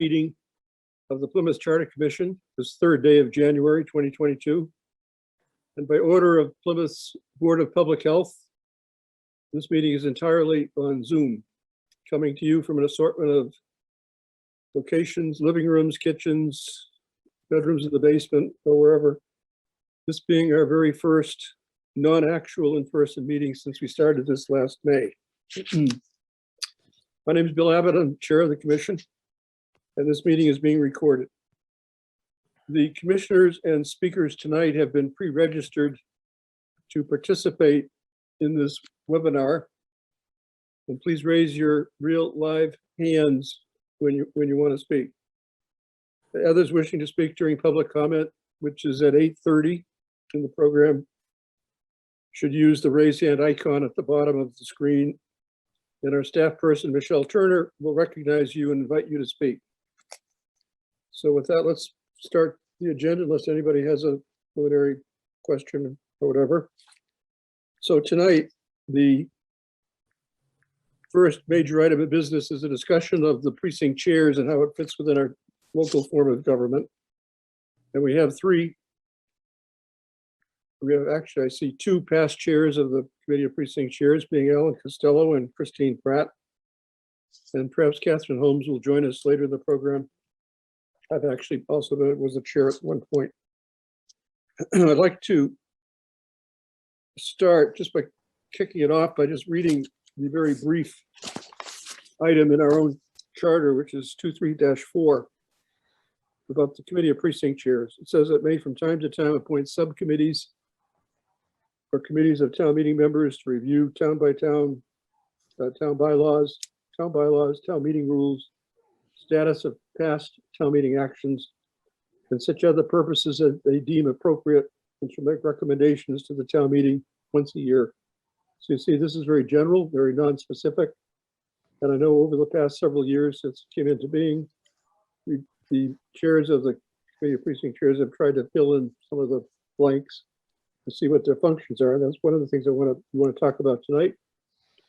meeting of the Plymouth Charter Commission, this third day of January 2022. And by order of Plymouth's Board of Public Health, this meeting is entirely on Zoom, coming to you from an assortment of locations, living rooms, kitchens, bedrooms in the basement, or wherever. This being our very first non-actual in-person meeting since we started this last May. My name is Bill Abbott. I'm chair of the commission, and this meeting is being recorded. The commissioners and speakers tonight have been pre-registered to participate in this webinar. And please raise your real live hands when you want to speak. Others wishing to speak during public comment, which is at 8:30 in the program, should use the raise hand icon at the bottom of the screen. And our staff person, Michelle Turner, will recognize you and invite you to speak. So with that, let's start the agenda unless anybody has a preliminary question or whatever. So tonight, the first major item of business is a discussion of the precinct chairs and how it fits within our local form of government. And we have actually, I see two past chairs of the Committee of Precinct Chairs, being Alan Costello and Christine Pratt. And perhaps Catherine Holmes will join us later in the program. I've actually also was a chair at one point. I'd like to start just by kicking it off by just reading the very brief item in our own charter, which is 23-4, about the Committee of Precinct Chairs. It says it may from time to time appoint subcommittees or committees of town meeting members to review town bylaws, town meeting rules, status of past town meeting actions, and such other purposes that they deem appropriate, and shall make recommendations to the town meeting once a year. So you see, this is very general, very non-specific. And I know over the past several years since it came into being, the chairs of the Committee of Precinct Chairs have tried to fill in some of the blanks to see what their functions are. And that's one of the things I want to talk about tonight.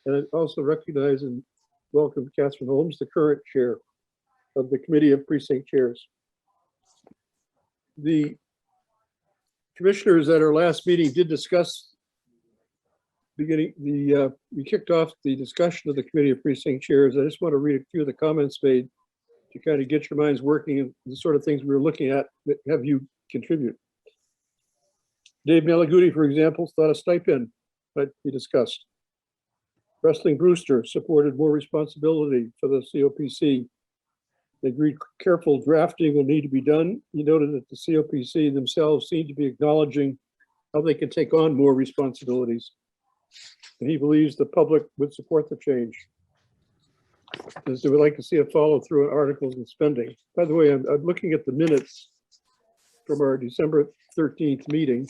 And I also recognize and welcome Catherine Holmes, the current chair of the Committee of Precinct Chairs. The commissioners at our last meeting did discuss we kicked off the discussion of the Committee of Precinct Chairs. I just want to read a few of the comments made to kind of get your minds working and the sort of things we were looking at that have you contribute. Dave Malaguti, for example, thought a stipend might be discussed. Wrestling Brewster supported more responsibility for the COPC. They agreed careful drafting will need to be done. He noted that the COPC themselves seem to be acknowledging how they can take on more responsibilities. And he believes the public would support the change, as they would like to see a follow through on articles and spending. By the way, I'm looking at the minutes from our December 13th meeting,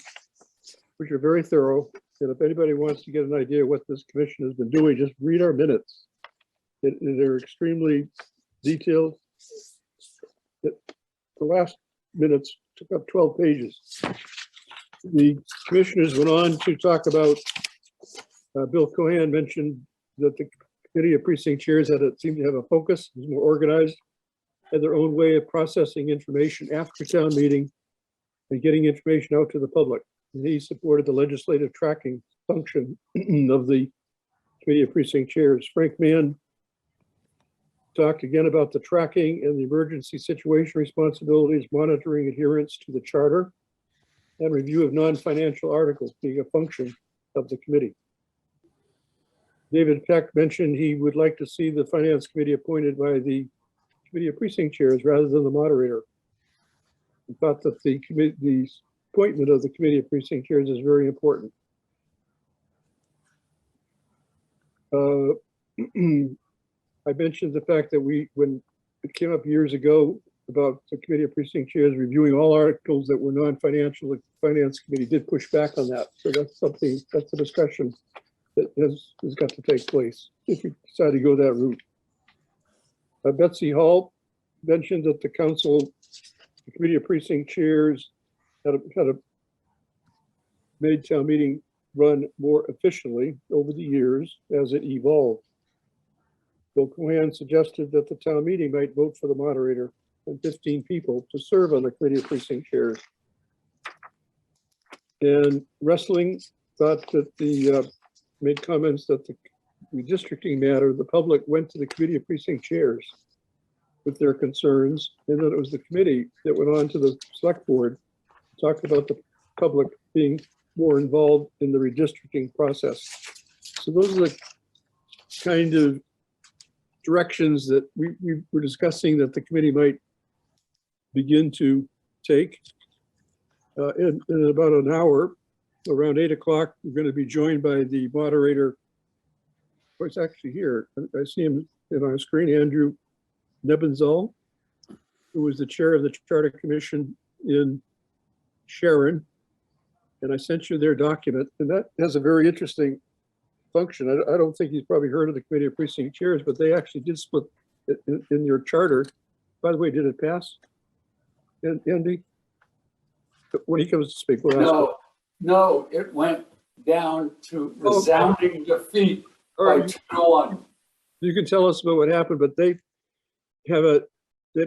which are very thorough. And if anybody wants to get an idea what this commission has been doing, just read our minutes. They're extremely detailed. The last minutes took up 12 pages. The commissioners went on to talk about, Bill Cohan mentioned that the Committee of Precinct Chairs seemed to have a focus, was more organized, had their own way of processing information after town meeting and getting information out to the public. And he supported the legislative tracking function of the Committee of Precinct Chairs. Frank Mann talked again about the tracking and the emergency situation responsibilities, monitoring adherence to the charter, and review of non-financial articles being a function of the committee. David Peck mentioned he would like to see the Finance Committee appointed by the Committee of Precinct Chairs rather than the moderator. He thought that the appointment of the Committee of Precinct Chairs is very important. I mentioned the fact that when it came up years ago about the Committee of Precinct Chairs reviewing all articles that were non-financial, the Finance Committee did push back on that. So that's a discussion that has got to take place if you decide to go that route. Betsy Hall mentioned that the Committee of Precinct Chairs had made town meeting run more efficiently over the years as it evolved. Bill Cohen suggested that the town meeting might vote for the moderator and 15 people to serve on the committee of precinct chairs. And Wrestling thought that made comments that the redistricting matter, the public went to the committee of precinct chairs with their concerns, and that it was the committee that went on to the select board, talked about the public being more involved in the redistricting process. So those are the kind of directions that we were discussing that the committee might begin to take. In about an hour, around 8 o'clock, we're going to be joined by the moderator. Oh, it's actually here. I see him on our screen, Andrew Nebenzahl, who was the chair of the Charter Commission in Sharon. And I sent you their document, and that has a very interesting function. I don't think he's probably heard of the Committee of Precinct Chairs, but they actually did split in your charter. By the way, did it pass? Andy? When he comes to speak, we'll ask him. No, it went down to resounding defeat by 2-1. You can tell us about what happened, but they'd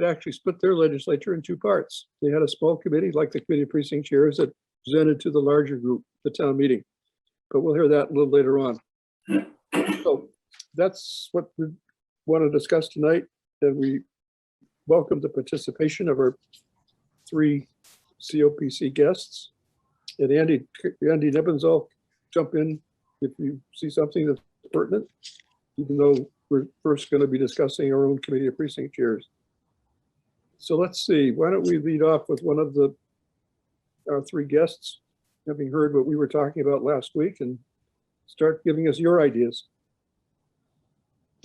actually split their legislature in two parts. They had a small committee, like the Committee of Precinct Chairs, that presented to the larger group, the town meeting. But we'll hear that a little later on. So that's what we want to discuss tonight, and we welcome the participation of our 3 COPC guests. And Andy Nebenzahl, jump in if you see something that's pertinent, even though we're first going to be discussing our own Committee of Precinct Chairs. So let's see, why don't we lead off with one of our 3 guests, having heard what we were talking about last week, and start giving us your ideas.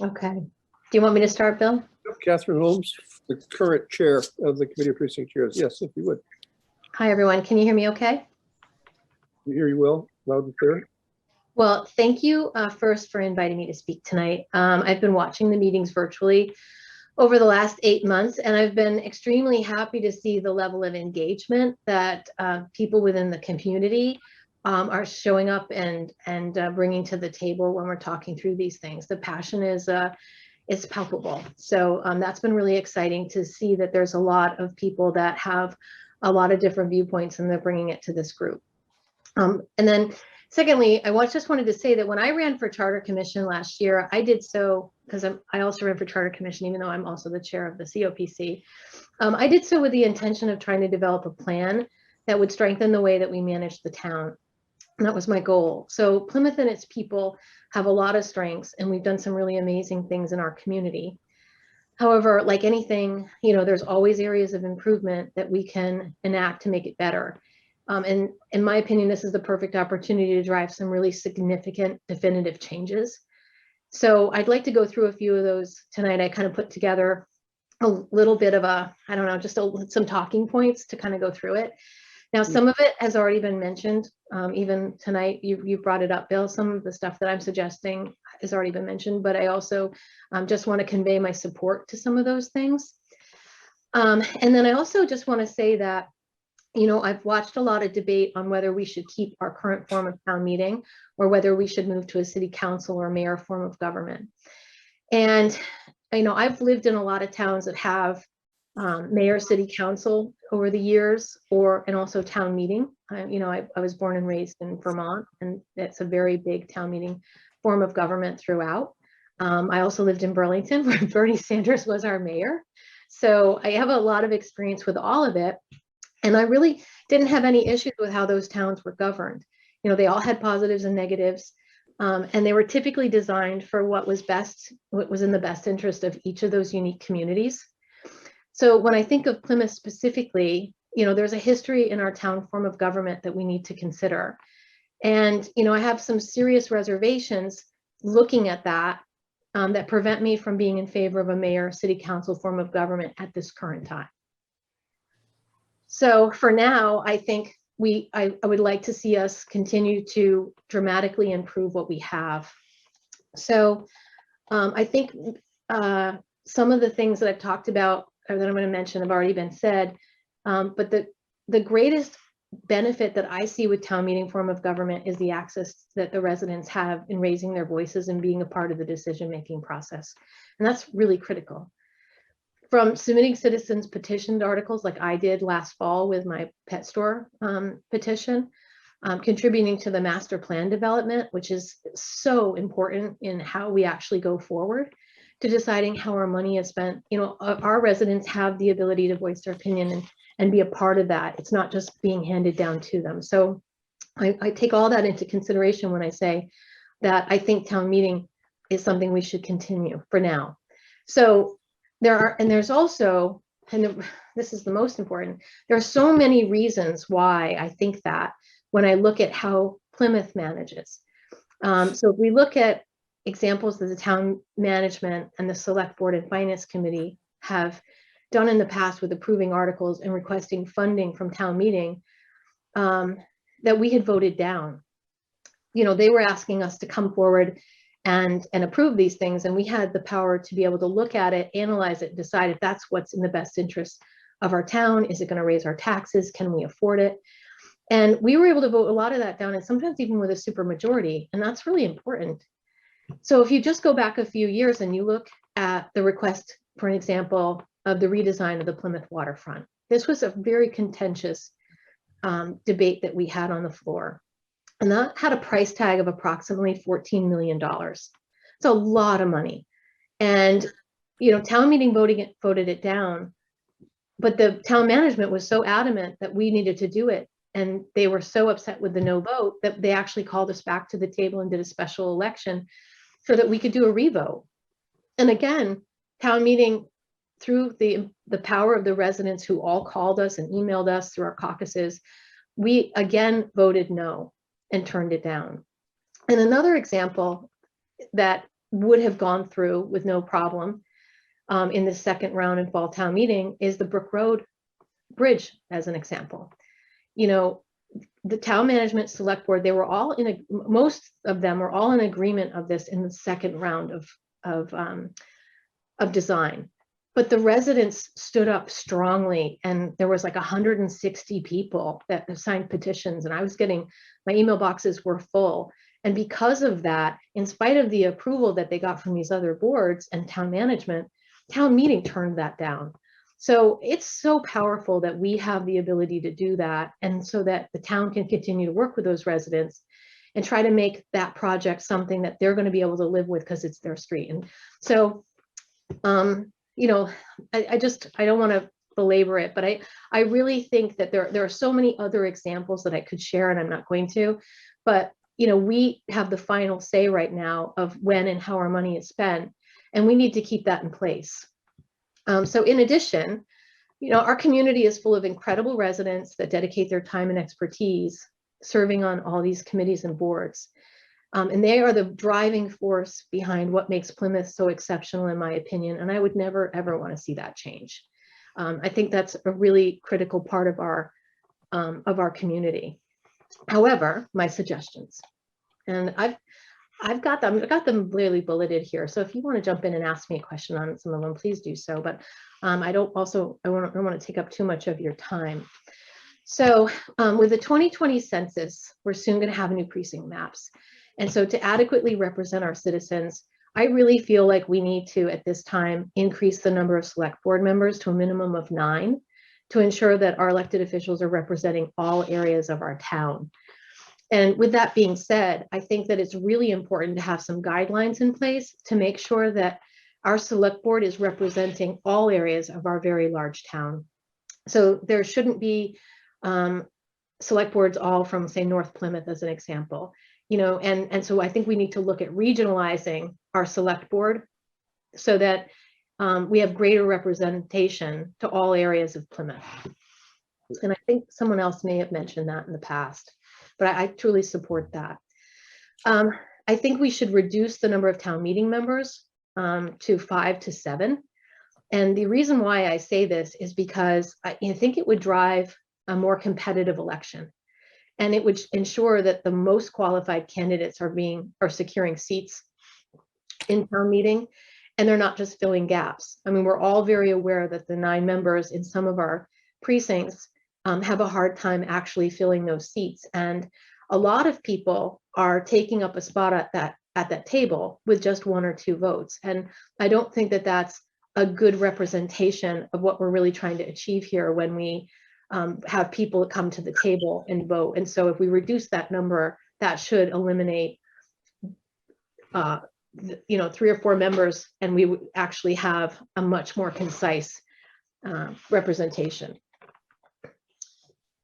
Okay. Do you want me to start, Bill? Catherine Holmes, the current chair of the Committee of Precinct Chairs. Yes, if you would. Hi, everyone. Can you hear me okay? We hear you well, loud and clear. Well, thank you first for inviting me to speak tonight. I've been watching the meetings virtually over the last 8 months, and I've been extremely happy to see the level of engagement that people within the community are showing up and bringing to the table when we're talking through these things. The passion is palpable. So that's been really exciting to see that there's a lot of people that have a lot of different viewpoints, and they're bringing it to this group. And then secondly, I just wanted to say that when I ran for Charter Commission last year, I did so because I also ran for Charter Commission, even though I'm also the chair of the COPC. I did so with the intention of trying to develop a plan that would strengthen the way that we manage the town. And that was my goal. So Plymouth and its people have a lot of strengths, and we've done some really amazing things in our community. However, like anything, there's always areas of improvement that we can enact to make it better. And in my opinion, this is the perfect opportunity to drive some really significant definitive changes. So I'd like to go through a few of those tonight. I kind of put together a little bit of some talking points to kind of go through it. Now, some of it has already been mentioned. Even tonight, you brought it up, Bill. Some of the stuff that I'm suggesting has already been mentioned, but I also just want to convey my support to some of those things. And then I also just want to say that, I've watched a lot of debate on whether we should keep our current form of town meeting or whether we should move to a city council or mayor form of government. And, I've lived in a lot of towns that have mayor, city council over the years, and also town meeting. I was born and raised in Vermont, and it's a very big town meeting form of government throughout. I also lived in Burlington, where Bernie Sanders was our mayor. So I have a lot of experience with all of it. And I really didn't have any issues with how those towns were governed. They all had positives and negatives, and they were typically designed for what was in the best interest of each of those unique communities. So when I think of Plymouth specifically, there's a history in our town form of government that we need to consider. And, I have some serious reservations looking at that that prevent me from being in favor of a mayor, city council form of government at this current time. So for now, I think I would like to see us continue to dramatically improve what we have. So I think some of the things that I've talked about or that I'm going to mention have already been said, but the greatest benefit that I see with town meeting form of government is the access that the residents have in raising their voices and being a part of the decision-making process. And that's really critical. From submitting citizens petitioned articles like I did last fall with my pet store petition, contributing to the master plan development, which is so important in how we actually go forward, to deciding how our money is spent. You know, our residents have the ability to voice their opinion and be a part of that. It's not just being handed down to them. So I take all that into consideration when I say that I think town meeting is something we should continue for now. So there's also, and this is the most important, there are so many reasons why I think that when I look at how Plymouth manages. So if we look at examples that the town management and the select board and finance committee have done in the past with approving articles and requesting funding from town meeting, that we had voted down. You know, they were asking us to come forward and approve these things, and we had the power to be able to look at it, analyze it, decide if that's what's in the best interest of our town. Is it going to raise our taxes? Can we afford it? And we were able to vote a lot of that down, and sometimes even with a super majority, and that's really important. So if you just go back a few years and you look at the request, for an example, of the redesign of the Plymouth waterfront, this was a very contentious debate that we had on the floor. And that had a price tag of approximately $14 million. It's a lot of money. And, you know, town meeting voted it down, but the town management was so adamant that we needed to do it. And they were so upset with the no vote that they actually called us back to the table and did a special election so that we could do a revote. And again, town meeting, through the power of the residents who all called us and emailed us through our caucuses, we again voted no and turned it down. And another example that would have gone through with no problem in the second round in fall town meeting is the Brook Road Bridge, as an example. You know, the town management select board, they were all most of them were all in agreement of this in the second round of design. But the residents stood up strongly, and there was like 160 people that signed petitions, and I was getting, my email boxes were full. And because of that, in spite of the approval that they got from these other boards and town management, town meeting turned that down. So it's so powerful that we have the ability to do that, and so that the town can continue to work with those residents and try to make that project something that they're going to be able to live with because it's their street. And so, you know, I don't want to belabor it, but I really think that there are so many other examples that I could share, and I'm not going to, but you know, we have the final say right now of when and how our money is spent, and we need to keep that in place. So in addition, you know, our community is full of incredible residents that dedicate their time and expertise serving on all these committees and boards. And they are the driving force behind what makes Plymouth so exceptional, in my opinion. And I would never, ever want to see that change. I think that's a really critical part of our community. However, my suggestions, and I've got them clearly bulleted here. So if you want to jump in and ask me a question on some of them, please do so. But I don't want to take up too much of your time. So with the 2020 census, we're soon going to have new precinct maps. And so to adequately represent our citizens, I really feel like we need to, at this time, increase the number of select board members to a minimum of 9 to ensure that our elected officials are representing all areas of our town. And with that being said, I think that it's really important to have some guidelines in place to make sure that our select board is representing all areas of our very large town. So there shouldn't be select boards all from, say, North Plymouth as an example. You know, and so I think we need to look at regionalizing our select board so that we have greater representation to all areas of Plymouth. And I think someone else may have mentioned that in the past, but I truly support that. I think we should reduce the number of town meeting members to 5 to 7. And the reason why I say this is because I think it would drive a more competitive election. And it would ensure that the most qualified candidates are securing seats in town meeting, and they're not just filling gaps. I mean, we're all very aware that the 9 members in some of our precincts have a hard time actually filling those seats. And a lot of people are taking up a spot at that table with just 1 or 2 votes. And I don't think that that's a good representation of what we're really trying to achieve here when we have people come to the table and vote. And so if we reduce that number, that should eliminate 3 or 4 members, and we would actually have a much more concise representation.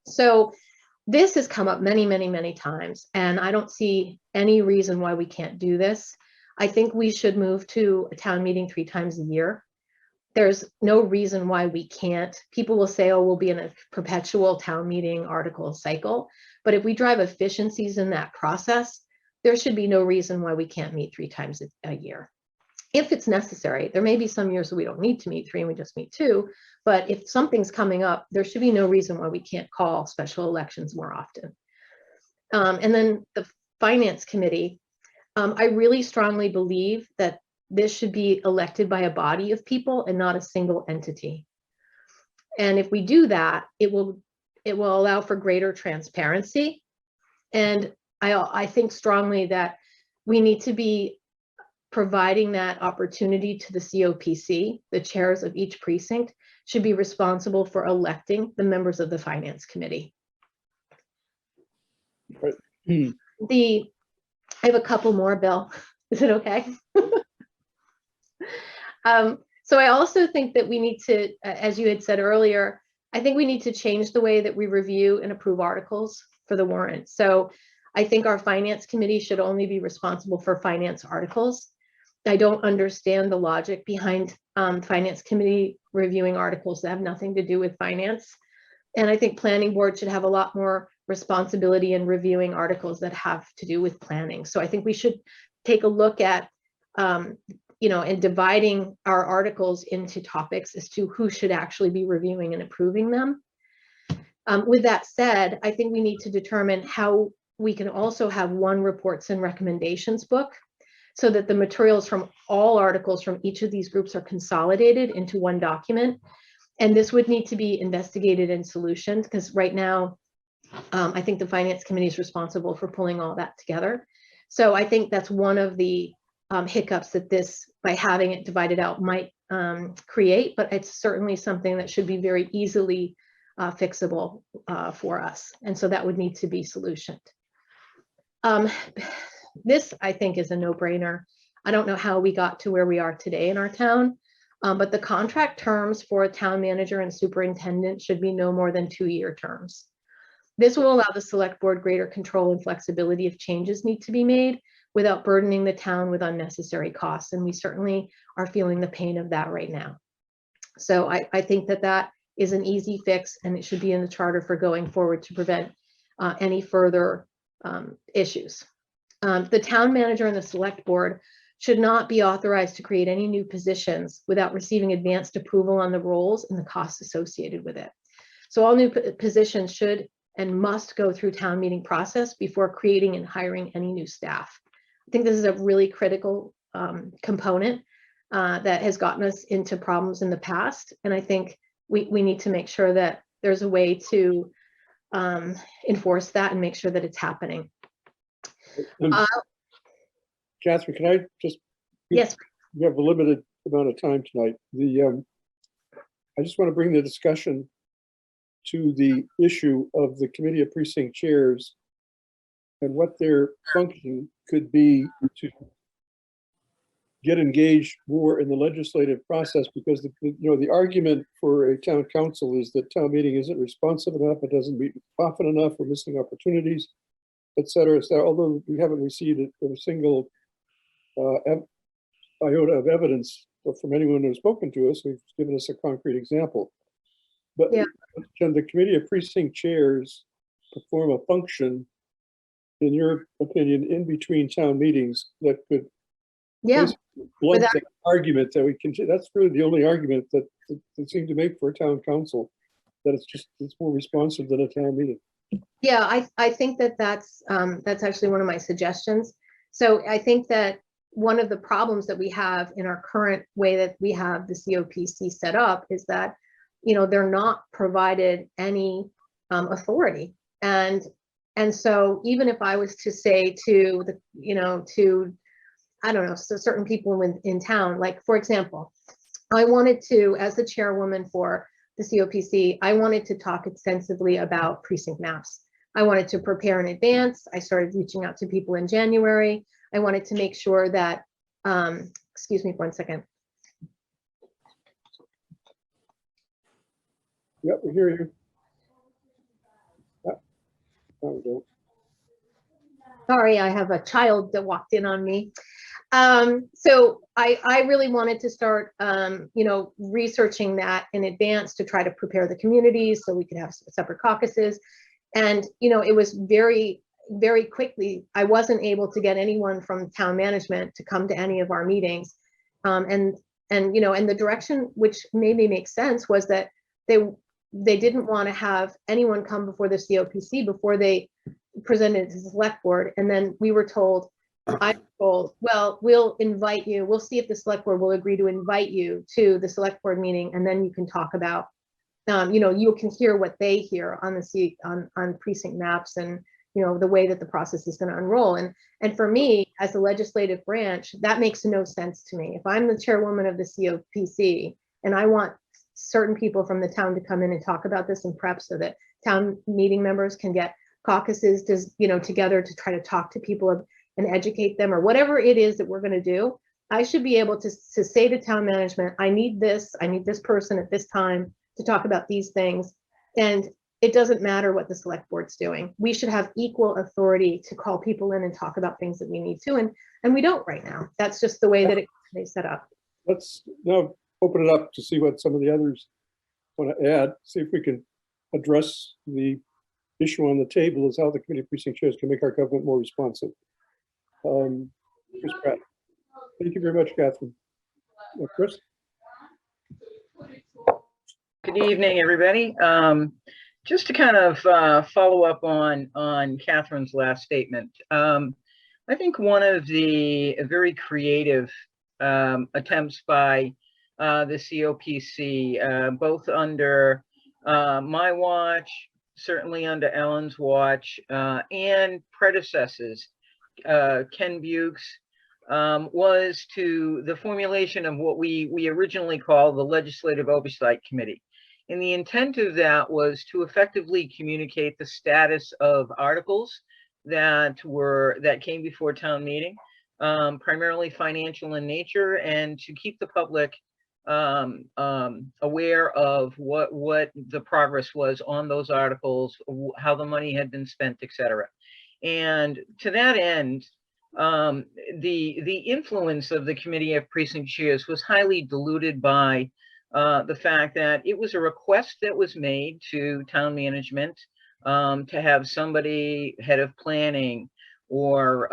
So this has come up many, many, many times, and I don't see any reason why we can't do this. I think we should move to a town meeting 3 times a year. There's no reason why we can't. People will say, oh, we'll be in a perpetual town meeting article cycle. But if we drive efficiencies in that process, there should be no reason why we can't meet 3 times a year. If it's necessary, there may be some years that we don't need to meet 3 and we just meet 2, but if something's coming up, there should be no reason why we can't call special elections more often. And then the Finance Committee, I really strongly believe that this should be elected by a body of people and not a single entity. And if we do that, it will allow for greater transparency. And I think strongly that we need to be providing that opportunity to the COPC. The chairs of each precinct should be responsible for electing the members of the Finance Committee. I have a couple more, Bill. Is it okay? So I also think that we need to, as you had said earlier, I think we need to change the way that we review and approve articles for the warrant. So I think our Finance Committee should only be responsible for finance articles. I don't understand the logic behind Finance Committee reviewing articles that have nothing to do with finance. And I think Planning Board should have a lot more responsibility in reviewing articles that have to do with planning. So I think we should take a look at, and dividing our articles into topics as to who should actually be reviewing and approving them. With that said, I think we need to determine how we can also have one reports and recommendations book so that the materials from all articles from each of these groups are consolidated into one document. And this would need to be investigated and solutioned because right now, I think the Finance Committee is responsible for pulling all that together. So I think that's one of the hiccups that this, by having it divided out, might create, but it's certainly something that should be very easily fixable for us. And so that would need to be solutioned. This, I think, is a no-brainer. I don't know how we got to where we are today in our town, but the contract terms for a town manager and superintendent should be no more than 2-year terms. This will allow the select board greater control and flexibility if changes need to be made without burdening the town with unnecessary costs. And we certainly are feeling the pain of that right now. So I think that that is an easy fix and it should be in the charter for going forward to prevent any further issues. The town manager and the select board should not be authorized to create any new positions without receiving advanced approval on the roles and the costs associated with it. So all new positions should and must go through town meeting process before creating and hiring any new staff. I think this is a really critical component that has gotten us into problems in the past. And I think we need to make sure that there's a way to enforce that and make sure that it's happening. Catherine, can I just? Yes. We have a limited amount of time tonight. I just want to bring the discussion to the issue of the committee of precinct chairs and what their function could be to get engaged more in the legislative process, because the argument for a town council is that town meeting isn't responsive enough, it doesn't meet often enough, we're missing opportunities, et cetera. So although we haven't received a single iota of evidence from anyone who's spoken to us, who's given us a concrete example. But yeah, can the committee of precinct chairs perform a function, in your opinion, in between town meetings that could blunt that argument that we can? That's really the only argument that seemed to make for a town council, that it's more responsive than a town meeting. Yeah, I think that's actually one of my suggestions. So I think that one of the problems that we have in our current way that we have the COPC set up is that, they're not provided any authority. And so even if I was to say to the, to, I don't know, so certain people in town, like, for example, I wanted to, as the chairwoman for the COPC, I wanted to talk extensively about precinct maps. I wanted to prepare in advance. I started reaching out to people in January. I wanted to make sure that, excuse me for 1 second. Yep, we hear you. Yep. No, we don't. Sorry, I have a child that walked in on me. So I really wanted to start, researching that in advance to try to prepare the communities so we could have separate caucuses. And, it was very, very quickly, I wasn't able to get anyone from town management to come to any of our meetings. And the direction, which made me make sense, was that they didn't want to have anyone come before the COPC before they presented to the select board. And then we were told, well, we'll invite you. We'll see if the select board will agree to invite you to the select board meeting. And then you can talk about, you can hear what they hear on on precinct maps and, the way that the process is going to unroll. And for me, as the legislative branch, that makes no sense to me. If I'm the chairwoman of the COPC and I want certain people from the town to come in and talk about this and prep so that town meeting members can get caucuses together to try to talk to people and educate them, or whatever it is that we're going to do, I should be able to say to town management, I need this person at this time to talk about these things. And it doesn't matter what the select board's doing. We should have equal authority to call people in and talk about things that we need to, and we don't right now. That's just the way that they set up. Let's now open it up to see what some of the others want to add, see if we can address the issue on the table is how the committee of precinct chairs can make our government more responsive. Chris Pratt. Thank you very much, Catherine. Chris? Good evening, everybody. Just to kind of follow up on Catherine's last statement, I think one of the very creative attempts by the COPC, both under my watch, certainly under Ellen's watch, and predecessors, Ken Bukes, was to the formulation of what we originally called the Legislative Oversight Committee. And the intent of that was to effectively communicate the status of articles that came before town meeting, primarily financial in nature, and to keep the public aware of what the progress was on those articles, how the money had been spent, etc. And to that end, the influence of the Committee of Precinct Chairs was highly diluted by the fact that it was a request that was made to town management to have somebody, head of planning or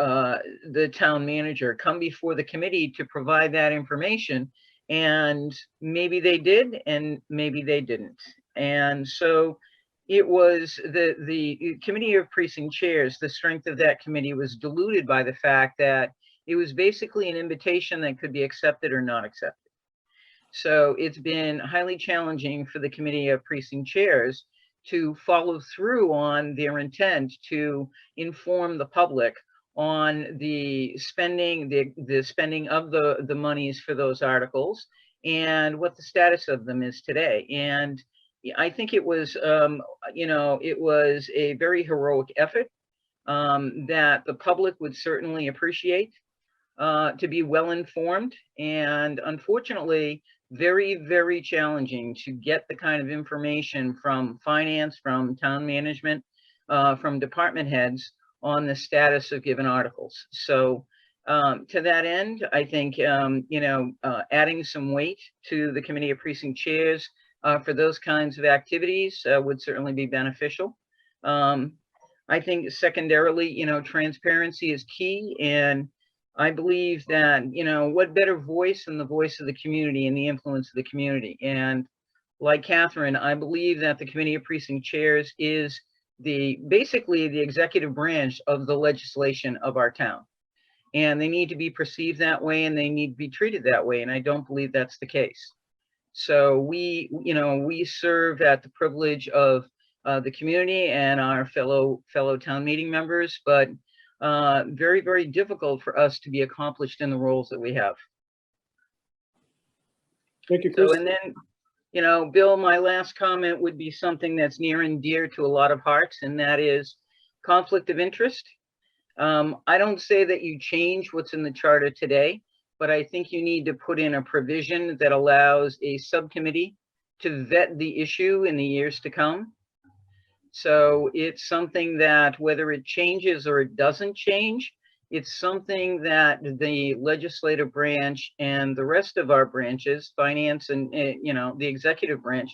the town manager, come before the committee to provide that information. And maybe they did, and maybe they didn't. And so it was the Committee of Precinct Chairs, the strength of that committee was diluted by the fact that it was basically an invitation that could be accepted or not accepted. So it's been highly challenging for the Committee of Precinct Chairs to follow through on their intent to inform the public on the spending, the spending of the monies for those articles and what the status of them is today. And I think it was, it was a very heroic effort that the public would certainly appreciate, to be well informed, and unfortunately, very, very challenging to get the kind of information from finance, from town management, from department heads on the status of given articles. So to that end, I think, adding some weight to the Committee of Precinct Chairs for those kinds of activities would certainly be beneficial. I think secondarily, transparency is key. And I believe that, what better voice than the voice of the community and the influence of the community. And like Catherine, I believe that the Committee of Precinct Chairs is basically the executive branch of the legislation of our town. And they need to be perceived that way, and they need to be treated that way. And I don't believe that's the case. So we serve at the privilege of the community and our fellow town meeting members, but very, very difficult for us to be accomplished in the roles that we have. Thank you, So, Chris. and then, you know, Bill, my last comment would be something that's near and dear to a lot of hearts, and that is conflict of interest. I don't say that you change what's in the charter today, but I think you need to put in a provision that allows a subcommittee to vet the issue in the years to come. So it's something that whether it changes or it doesn't change, it's something that the legislative branch and the rest of our branches, finance and, you know, the executive branch,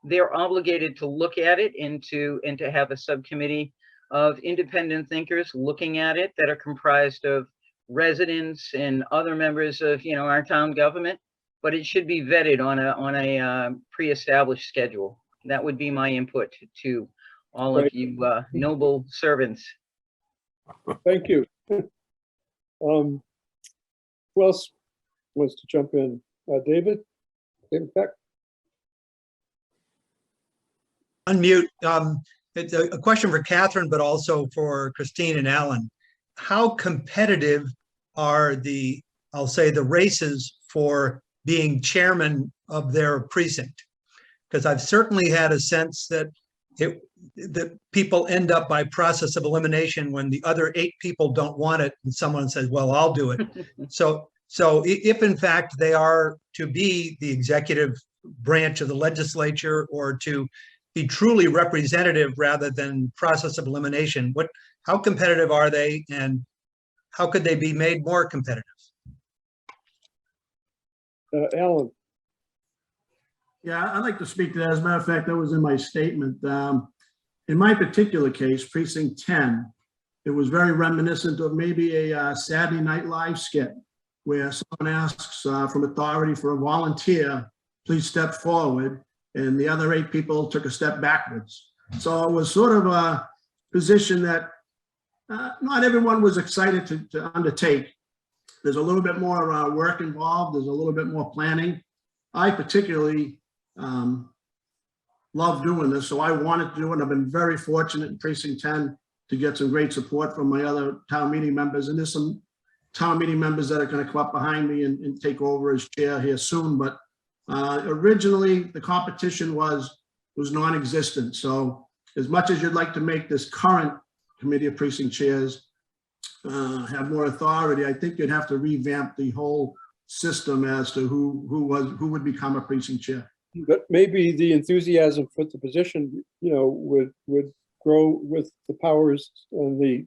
they're obligated to look at it and to have a subcommittee of independent thinkers looking at it that are comprised of residents and other members of, you know, our town government, but it should be vetted on a pre-established schedule. That would be my input to all of you noble servants. Thank you. Who else wants to jump in? David? David Peck? Unmute. It's a question for Catherine, but also for Christine and Alan. How competitive are I'll say the races for being chairman of their precinct? Because I've certainly had a sense that that people end up by process of elimination when the other 8 people don't want it and someone says, well, I'll do it. So if in fact they are to be the executive branch of the legislature or to be truly representative rather than process of elimination, how competitive are they and how could they be made more competitive? Alan? Yeah, I'd like to speak to that. As a matter of fact, that was in my statement. In my particular case, precinct 10, it was very reminiscent of maybe a Saturday Night Live skit where someone asks from authority for a volunteer, please step forward, and the other 8 people took a step backwards. So it was sort of a position that not everyone was excited to undertake. There's a little bit more work involved. There's a little bit more planning. I particularly love doing this, so I wanted to do it. I've been very fortunate in precinct 10 to get some great support from my other town meeting members, and there's some town meeting members that are going to come up behind me and take over as chair here soon. But originally the competition was non-existent. So as much as you'd like to make this current committee of precinct chairs have more authority, I think you'd have to revamp the whole system as to who would become a precinct chair. But maybe the enthusiasm for the position, you know, would grow with the powers and the.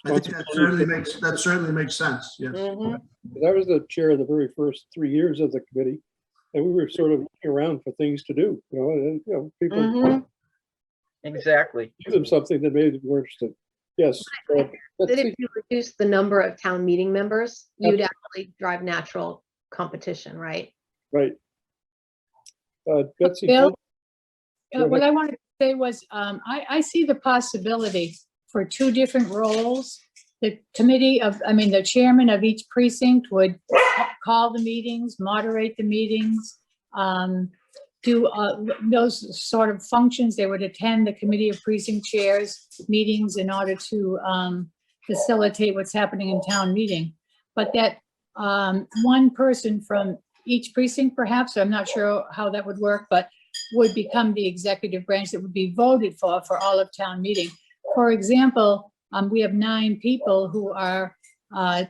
I think that certainly makes sense. Yes. Mm-hmm. I was the chair of the very first 3 years of the committee, and we were sort of looking around for things to do, you know, and you know, people Exactly. give them something that made them more interested. Yes. That if you reduce the number of town meeting members, you'd actually drive natural competition, right? Right. Betsy. Bill, Go what ahead. I wanted to say was, I see the possibility for 2 different roles. The the chairman of each precinct would call the meetings, moderate the meetings, do those sort of functions. They would attend the committee of precinct chairs meetings in order to facilitate what's happening in town meeting. But that one person from each precinct, perhaps, I'm not sure how that would work, but would become the executive branch that would be voted for all of town meeting. For example, we have 9 people who are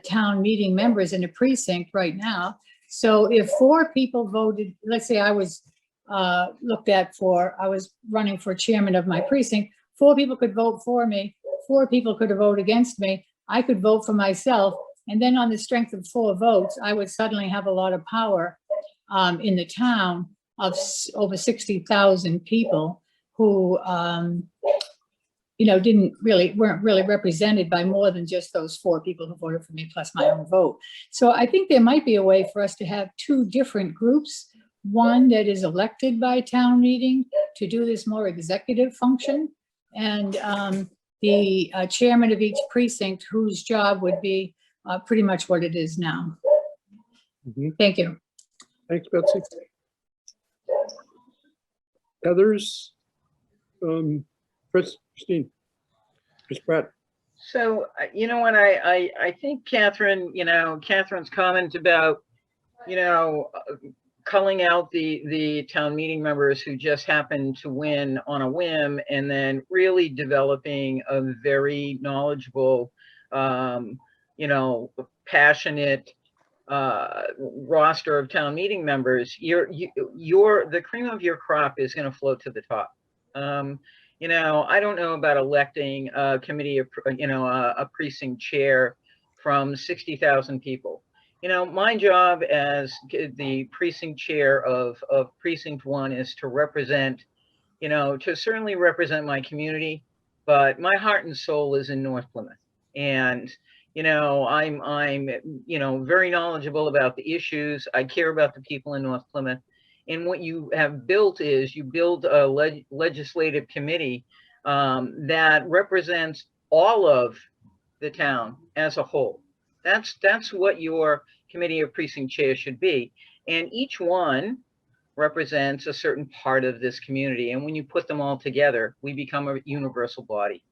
town meeting members in a precinct right now. So if 4 people voted, let's say I was I was running for chairman of my precinct, 4 people could vote for me, 4 people could vote against me. I could vote for myself. And then on the strength of 4 votes, I would suddenly have a lot of power in the town of over 60,000 people who, weren't really represented by more than just those 4 people who voted for me plus my own vote. So I think there might be a way for us to have 2 different groups, one that is elected by town meeting to do this more executive function, and the chairman of each precinct whose job would be pretty much what it is now. Mhm. Thank you. Thanks, Betsy. Others? Christine, Chris Pratt. So, you know what, I think Catherine, Catherine's comment about, culling out the town meeting members who just happened to win on a whim, and then really developing a very knowledgeable, passionate roster of town meeting members, the cream of your crop is going to float to the top. I don't know about electing a committee of, a precinct chair from 60,000 people. My job as the precinct chair of precinct 1 is to represent, to certainly represent my community, but my heart and soul is in North Plymouth. And, I'm very knowledgeable about the issues. I care about the people in North Plymouth. And what you have built is you build a legislative committee that represents all of the town as a whole. That's what your committee of precinct chair should be. And each one represents a certain part of this community. And when you put them all together, we become a universal body.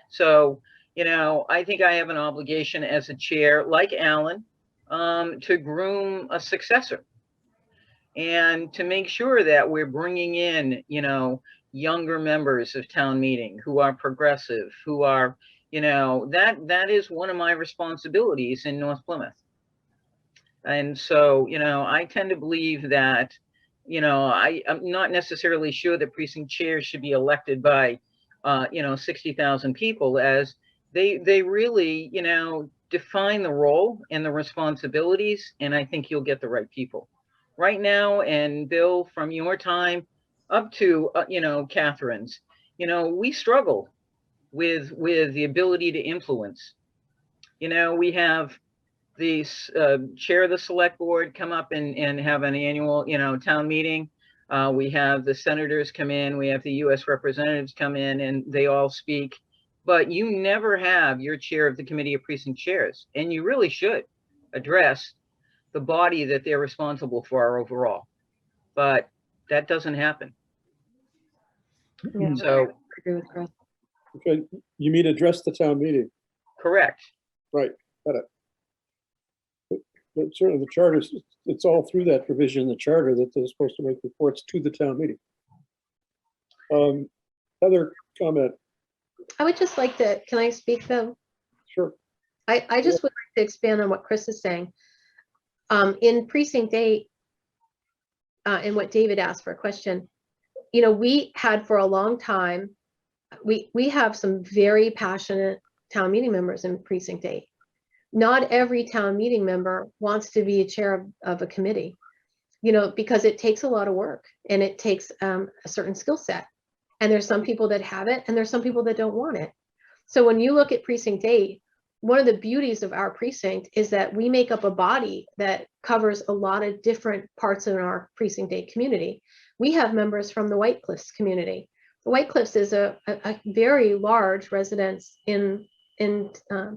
So, I think I have an obligation as a chair, like Alan, to groom a successor and to make sure that we're bringing in, younger members of town meeting who are progressive, who are, that is one of my responsibilities in North Plymouth. And so, I tend to believe that, I'm not necessarily sure that precinct chairs should be elected by, 60,000 people, as they really, define the role and the responsibilities. And I think you'll get the right people. Right now, and Bill, from your time up to, Catherine's, we struggle with the ability to influence. We have the chair of the select board come up and have an annual, town meeting. We have the senators come in, we have the US representatives come in, and they all speak. But you never have your chair of the committee of precinct chairs, and you really should address the body that they're responsible for overall. But that doesn't happen. Yeah, So, I agree with Chris. Okay, you mean address the town meeting? correct. Right, got it. But certainly the charter, it's all through that provision in the charter that they're supposed to make reports to the town meeting. Other comment? I would just like to, can I speak though? Sure. I just would like to expand on what Chris is saying. In precinct 8, and what David asked for a question, we had for a long time, we have some very passionate town meeting members in precinct 8. Not every town meeting member wants to be a chair of a committee, because it takes a lot of work and it takes a certain skill set. And there's some people that have it and there's some people that don't want it. So when you look at precinct 8, one of the beauties of our precinct is that we make up a body that covers a lot of different parts of our precinct 8 community. We have members from the White Cliffs community. The White Cliffs is a very large residence in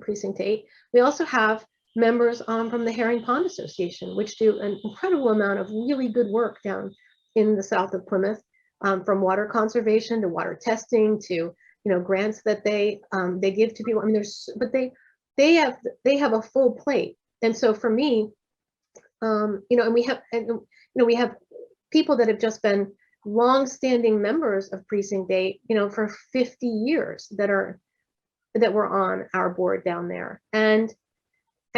precinct 8. We also have members from the Herring Pond Association, which do an incredible amount of really good work down in the south of Plymouth, from water conservation to water testing to grants that they give to people. I mean, they have a full plate. And so for me, and we have people that have just been long-standing members of precinct 8, for 50 years that were on our board down there. And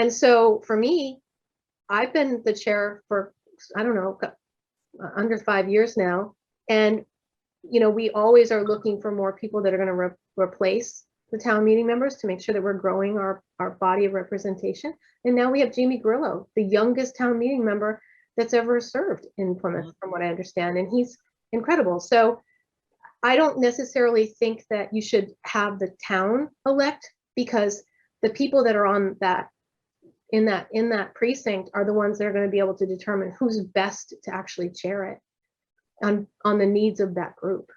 so for me, I've been the chair for, I don't know, under 5 years now. And, we always are looking for more people that are going to replace the town meeting members to make sure that we're growing our body of representation. And now we have Jamie Grillo, the youngest town meeting member that's ever served in Plymouth, from what I understand. And he's incredible. So I don't necessarily think that you should have the town elect, because the people that are on that, in that precinct are the ones that are going to be able to determine who's best to actually chair it on the needs of that group.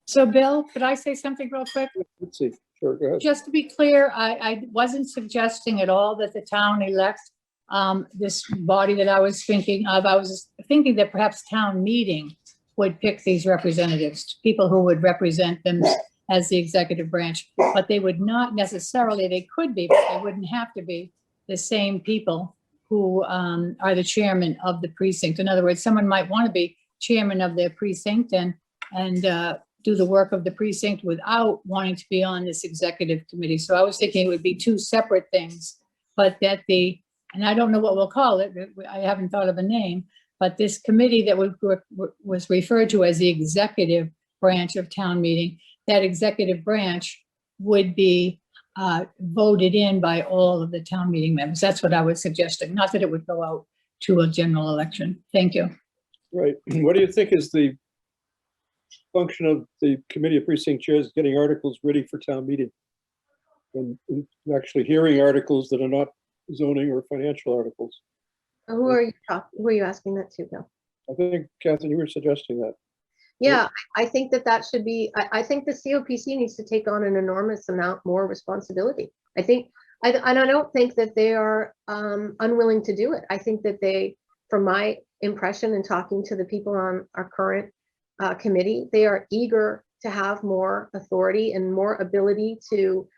So Bill, could I say something real quick? Let's see, sure, go ahead. Just to be clear, I wasn't suggesting at all that the town elect this body that I was thinking of, I was thinking that perhaps town meeting would pick these representatives, people who would represent them as the executive branch, but they would not necessarily, they could be, but they wouldn't have to be the same people who are the chairman of the precinct. In other words, someone might want to be chairman of their precinct and do the work of the precinct without wanting to be on this executive committee. So I was thinking it would be two separate things, but that and I don't know what we'll call it, I haven't thought of a name, but this committee that was referred to as the executive branch of town meeting, that executive branch would be voted in by all of the town meeting members. That's what I was suggesting, not that it would go out to a general election. Thank you. Right. What do you think is the function of the committee of precinct chairs, getting articles ready for town meeting? And actually hearing articles that are not zoning or financial articles. Who are you asking that to, Bill? I think, Catherine, you were suggesting that. Yeah, I think that should be, I think the COPC needs to take on an enormous amount more responsibility. I don't think that they are unwilling to do it. I think that they, from my impression and talking to the people on our current committee, they are eager to have more authority and more ability to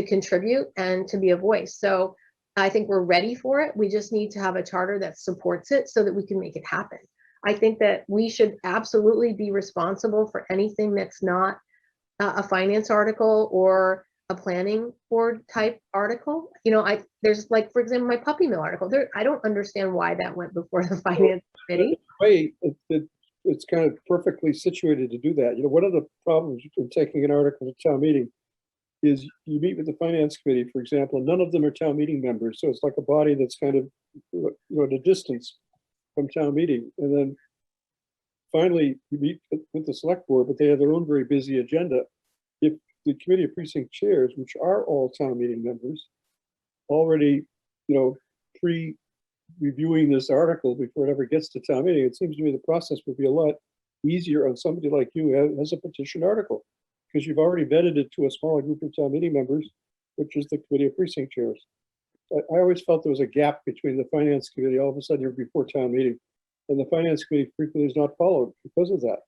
contribute and to be a voice. So I think we're ready for it. We just need to have a charter that supports it so that we can make it happen. I think that we should absolutely be responsible for anything that's not a finance article or a planning board type article. You know, there's like, for example, my puppy mill article. I don't understand why that went before the finance committee. Way it's kind of perfectly situated to do that. You know, one of the problems with taking an article to town meeting is you meet with the finance committee, for example, and none of them are town meeting members. So it's like a body that's kind of, you know, at a distance from town meeting. And then finally you meet with the select board, but they have their own very busy agenda. If the committee of precinct chairs, which are all town meeting members, already, you know, pre-reviewing this article before it ever gets to town meeting, it seems to me the process would be a lot easier on somebody like you as a petition article, because you've already vetted it to a smaller group of town meeting members, which is the committee of precinct chairs. I always felt there was a gap between the finance committee, all of a sudden you're before town meeting, and the finance committee frequently is not followed because of that.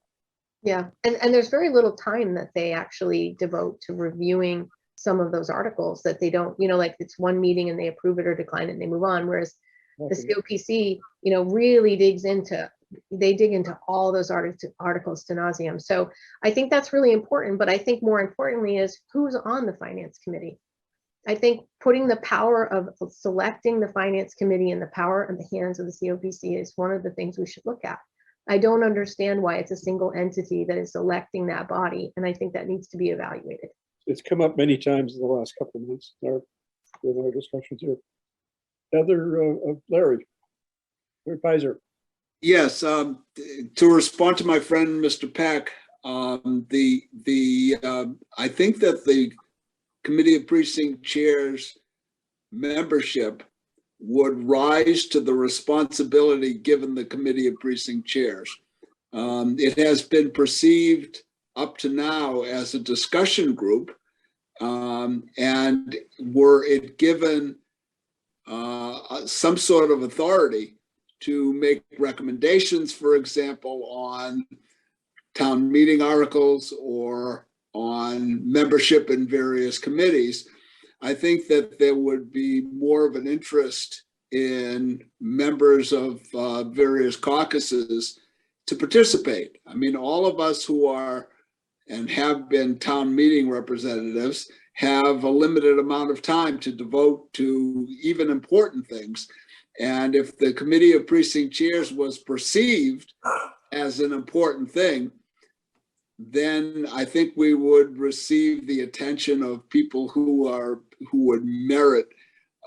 Yeah, and there's very little time that they actually devote to reviewing some of those articles that they don't, you know, like it's one meeting and they approve it or decline it and they move on. Whereas the COPC, you know, really dig into all those articles to nauseam. So I think that's really important, but I think more importantly is who's on the finance committee. I think putting the power of selecting the finance committee in the power of the hands of the COPC is one of the things we should look at. I don't understand why it's a single entity that is selecting that body, and I think that needs to be evaluated. It's come up many times in the last couple of months in our discussions here. Larry Pizer. Yes, to respond to my friend, Mr. Peck, I think that the Committee of Precinct Chairs membership would rise to the responsibility given the Committee of Precinct Chairs. It has been perceived up to now as a discussion group, and were it given some sort of authority to make recommendations, for example, on town meeting articles or on membership in various committees, I think that there would be more of an interest in members of various caucuses to participate. I mean, all of us who are and have been town meeting representatives have a limited amount of time to devote to even important things. And if the Committee of Precinct Chairs was perceived as an important thing, then I think we would receive the attention of people who would merit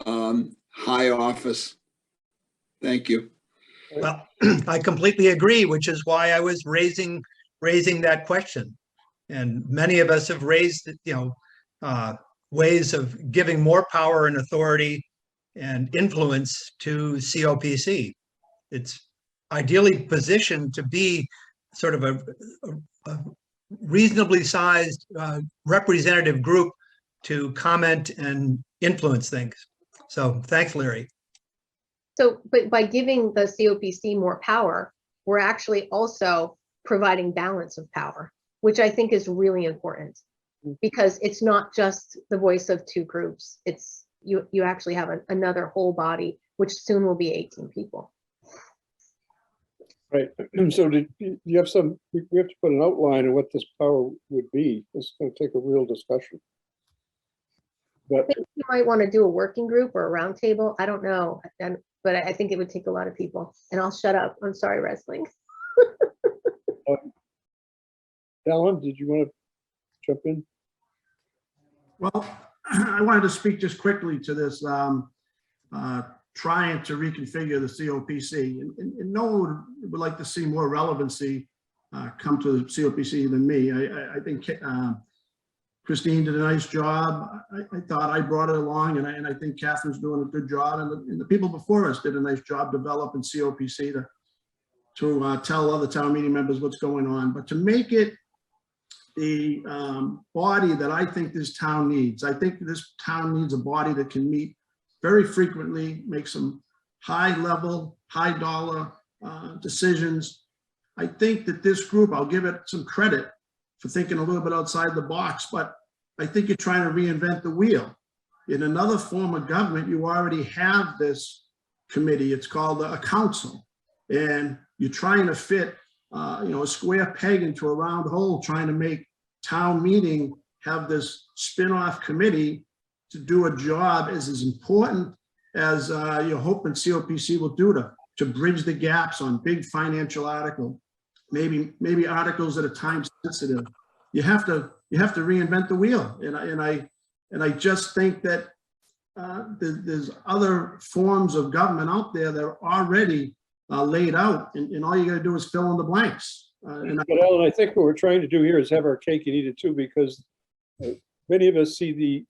high office. Thank you. Well, I completely agree, which is why I was raising that question. And many of us have raised, ways of giving more power and authority and influence to COPC. It's ideally positioned to be sort of a reasonably sized representative group to comment and influence things. So thanks, Larry. So, but by giving the COPC more power, we're actually also providing balance of power, which I think is really important, because it's not just the voice of two groups. It's you actually have another whole body, which soon will be 18 people. Right. So do you have some, we have to put an outline of what this power would be. This is going to take a real discussion. But I think you might want to do a working group or a round table. I don't know. But I think it would take a lot of people. And I'll shut up. I'm sorry, wrestling. Alan, did you want to jump in? Well, I wanted to speak just quickly to this trying to reconfigure the COPC. And no one would like to see more relevancy come to the COPC than me. I think Christine did a nice job. I thought I brought it along, and I think Catherine's doing a good job. And the people before us did a nice job developing COPC to tell other town meeting members what's going on. But to make it the body that I think this town needs, I think this town needs a body that can meet very frequently, make some high level, high dollar decisions. I think that this group, I'll give it some credit for thinking a little bit outside the box, but I think you're trying to reinvent the wheel. In another form of government, you already have this committee. It's called a council, and you're trying to fit a square peg into a round hole, trying to make town meeting have this spin-off committee to do a job as important as you're hoping COPC will do to bridge the gaps on big financial articles, maybe articles that are time sensitive. You have to reinvent the wheel, and I just think that there's other forms of government out there that are already laid out, and all you got to do is fill in the blanks. But Alan, I think what we're trying to do here is have our cake and eat it too, because many of us see the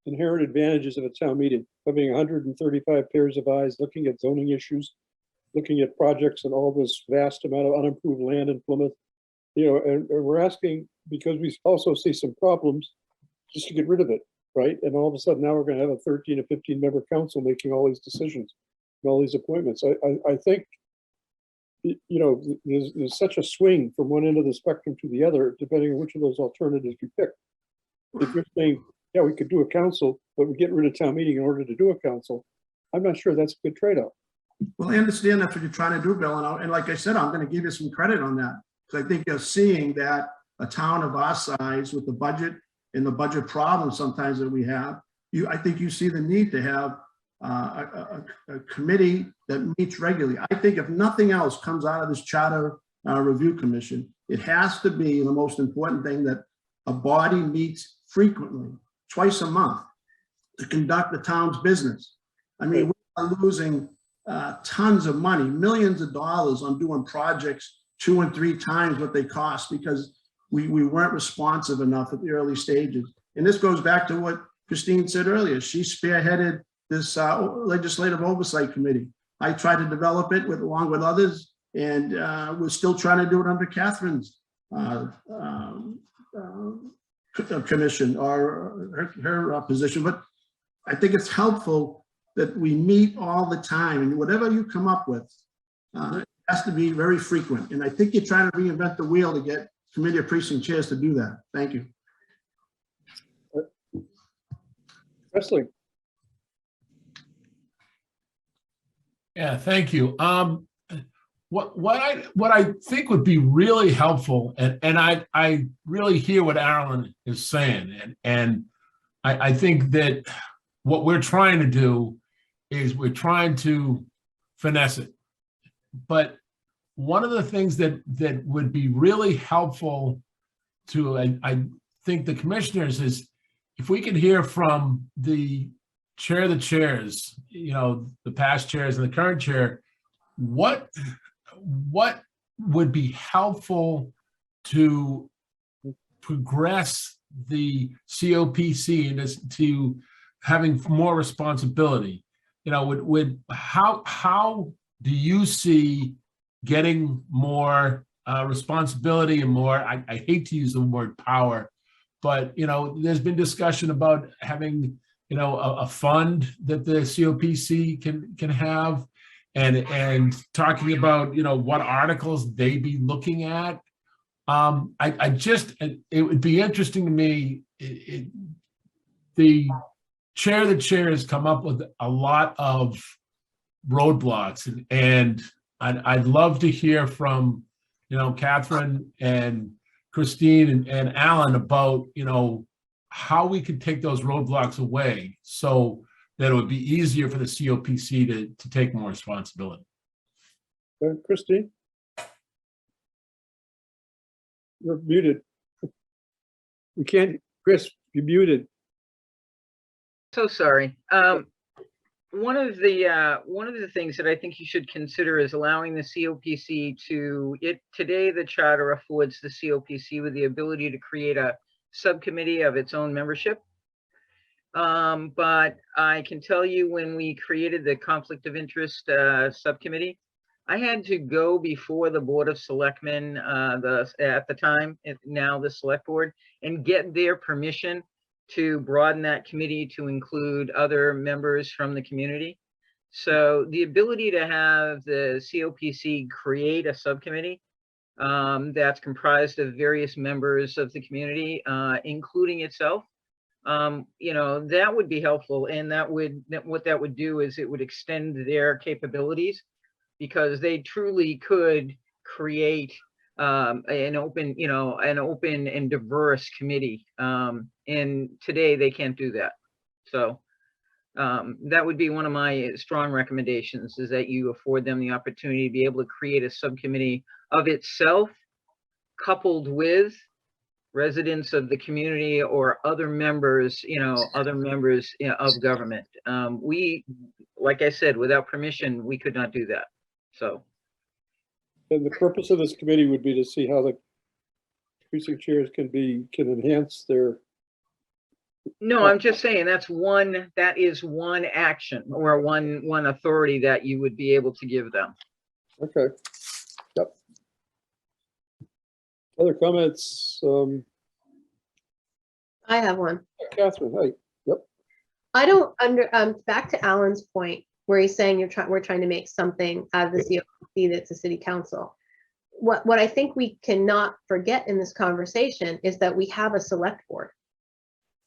inherent advantages of a town meeting, having 135 pairs of eyes, looking at zoning issues, looking at projects and all this vast amount of unimproved land in Plymouth, and we're asking, because we also see some problems, just to get rid of it, right? And all of a sudden now we're going to have a 13 or 15 member council making all these decisions and all these appointments. I think, there's such a swing from one end of the spectrum to the other, depending on which of those alternatives you pick. If you're saying, yeah, we could do a council, but we get rid of town meeting in order to do a council, I'm not sure that's a good trade-off. Well, I understand that's what you're trying to do, Bill, and like I said, I'm going to give you some credit on that, because I think you're seeing that a town of our size with the budget and the budget problems sometimes that we have, I think you see the need to have a committee that meets regularly. I think if nothing else comes out of this charter review commission, it has to be the most important thing, that a body meets frequently, twice a month, to conduct the town's business. I mean, we are losing tons of money, millions of dollars on doing projects 2 and 3 times what they cost, because we weren't responsive enough at the early stages. And this goes back to what Christine said earlier. She spearheaded this legislative oversight committee. I tried to develop it along with others, and we're still trying to do it under Catherine's commission or her position. But I think it's helpful that we meet all the time, and whatever you come up with it has to be very frequent. And I think you're trying to reinvent the wheel to get committee of precinct chairs to do that. Thank you. Wrestling. Yeah, thank you. What I think would be really helpful, and I really hear what Alan is saying, and I think that what we're trying to do is we're trying to finesse it. But one of the things that would be really helpful to, I think, the commissioners is if we could hear from the chair of the chairs, the past chairs and the current chair, what would be helpful to progress the COPC and to having more responsibility? How do you see getting more responsibility and more, I hate to use the word power, but there's been discussion about having a fund that the COPC can have, and talking about, what articles they be looking at. It would be interesting to me. The chair of the chair has come up with a lot of roadblocks, and I'd love to hear from, Catherine and Christine and Alan about, how we could take those roadblocks away so that it would be easier for the COPC to take more responsibility. Christine? You're muted. We can't, Chris, you're muted. So sorry. One of the things that I think you should consider is allowing the COPC today the charter affords the COPC with the ability to create a subcommittee of its own membership. But I can tell you, when we created the conflict of interest subcommittee, I had to go before the Board of Selectmen, at the time, now the Select Board, and get their permission to broaden that committee to include other members from the community. So the ability to have the COPC create a subcommittee that's comprised of various members of the community, including itself, that would be helpful. And what that would do is it would extend their capabilities, because they truly could create an open and diverse committee. And today they can't do that. So that would be one of my strong recommendations, is that you afford them the opportunity to be able to create a subcommittee of itself, coupled with residents of the community or other members of government. Like I said, without permission, we could not do that. So. And the purpose of this committee would be to see how the precinct chairs can enhance their. No, I'm just saying that is one action or one authority that you would be able to give them. Okay. Yep. Other comments? I have one. Catherine, hi. Yep. I don't back to Alan's point where he's saying we're trying to make something out of the COPC that's a city council. What I think we cannot forget in this conversation is that we have a select board.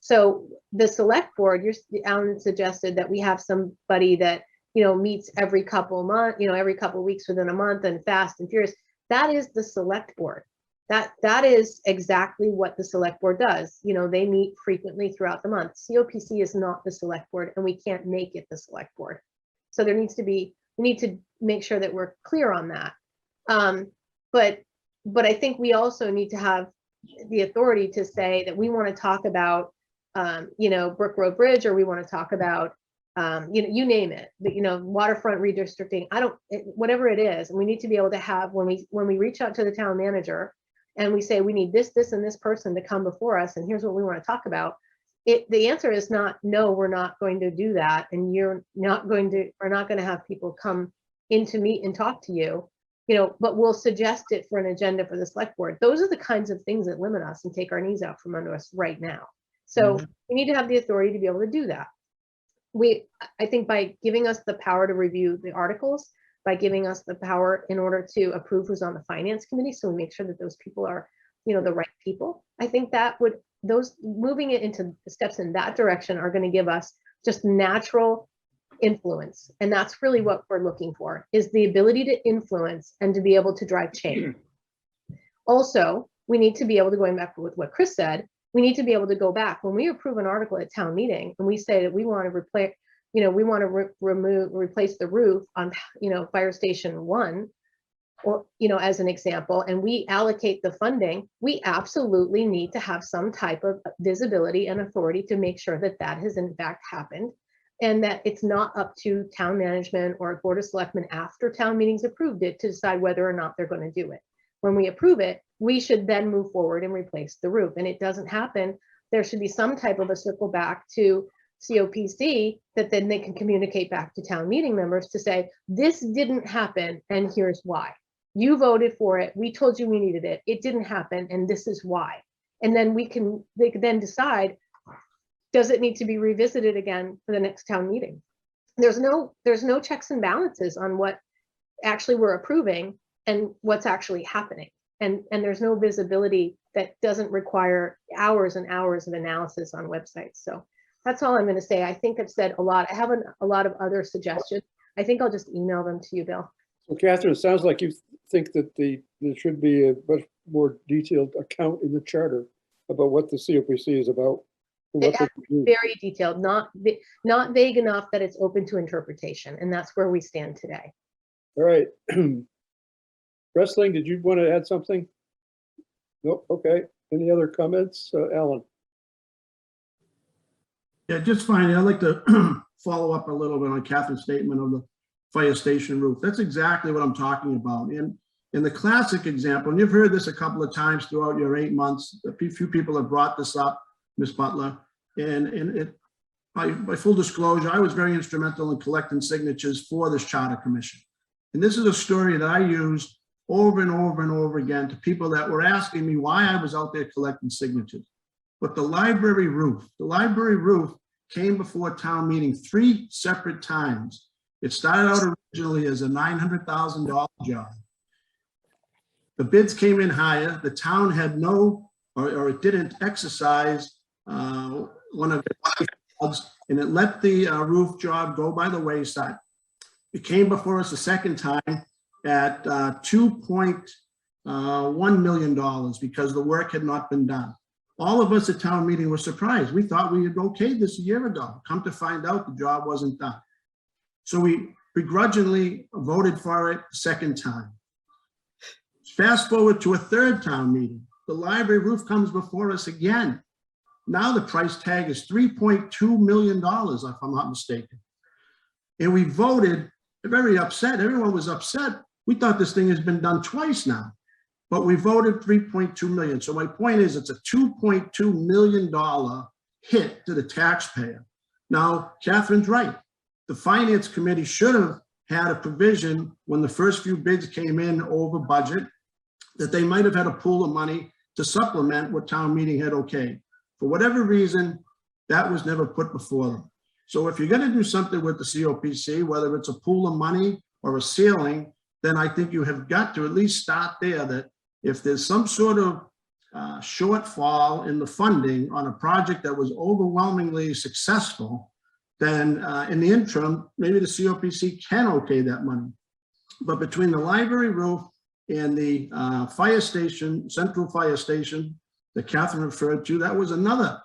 So the select board, Alan suggested that we have somebody that, meets every couple months, every couple of weeks within a month, and fast and furious. That is the select board. That is exactly what the select board does. They meet frequently throughout the month. COPC is not the select board, and we can't make it the select board. So we need to make sure that we're clear on that. But I think we also need to have the authority to say that we want to talk about, Brook Road Bridge, or we want to talk about, you name it, waterfront redistricting. Whatever it is, and we need to be able to have, when we reach out to the town manager and we say we need this, and this person to come before us, and here's what we want to talk about. The answer is not, no, we're not going to do that, and we're not going to have people come in to meet and talk to you, but we'll suggest it for an agenda for the select board. Those are the kinds of things that limit us and take our knees out from under us right now. So we need to have the authority to be able to do that. I think by giving us the power to review the articles, by giving us the power in order to approve who's on the finance committee, so we make sure that those people are, the right people. I think that moving it into steps in that direction are going to give us just natural influence. And that's really what we're looking for, is the ability to influence and to be able to drive change. Also, we need to be able to, going back with what Chris said, we need to be able to go back when we approve an article at town meeting and we say that we want to replace, replace the roof on, Fire Station 1, or, as an example, and we allocate the funding, we absolutely need to have some type of visibility and authority to make sure that that has in fact happened, and that it's not up to town management or Board of Selectmen after town meetings approved it to decide whether or not they're going to do it. When we approve it, we should then move forward and replace the roof. And it doesn't happen. There should be some type of a circle back to COPC that then they can communicate back to town meeting members to say, this didn't happen and here's why. You voted for it. We told you we needed it. It didn't happen and this is why. And then they could then decide, does it need to be revisited again for the next town meeting? There's no checks and balances on what actually we're approving and what's actually happening. And there's no visibility that doesn't require hours and hours of analysis on websites. So that's all I'm going to say. I think I've said a lot. I have a lot of other suggestions. I think I'll just email them to you, Bill. So Catherine, it sounds like you think that there should be a much more detailed account in the charter about what the COPC is about. and what It they has can do. Very detailed, not vague enough that it's open to interpretation. And that's where we stand today. All right. Wrestling, did you want to add something? Nope. Okay. Any other comments, Alan? Yeah, just finally, I'd like to follow up a little bit on Catherine's statement of the fire station roof. That's exactly what I'm talking about. And in the classic example, and you've heard this a couple of times throughout your 8 months, a few people have brought this up, Ms. Butler, and by full disclosure, I was very instrumental in collecting signatures for this charter commission. And this is a story that I used over and over and over again to people that were asking me why I was out there collecting signatures. But the library roof came before town meeting 3 separate times. It started out originally as a $900,000 job. The bids came in higher. The town had no, or it didn't exercise one of the jobs, and it let the roof job go by the wayside. It came before us a second time at $2.1 million because the work had not been done. All of us at town meeting were surprised. We thought we had okayed this a year ago. Come to find out, the job wasn't done. So we begrudgingly voted for it a second time. Fast forward to a third town meeting. The library roof comes before us again. Now the price tag is $3.2 million, if I'm not mistaken. And we voted very upset. Everyone was upset. We thought this thing has been done twice now, but we voted $3.2 million. So my point is, it's a $2.2 million hit to the taxpayer. Now, Catherine's right. The finance committee should have had a provision when the first few bids came in over budget that they might have had a pool of money to supplement what town meeting had okayed. For whatever reason, that was never put before them. So if you're going to do something with the COPC, whether it's a pool of money or a ceiling, then I think you have got to at least start there, that if there's some sort of shortfall in the funding on a project that was overwhelmingly successful, then in the interim, maybe the COPC can okay that money. But between the library roof and the fire station, central fire station that Catherine referred to, that was another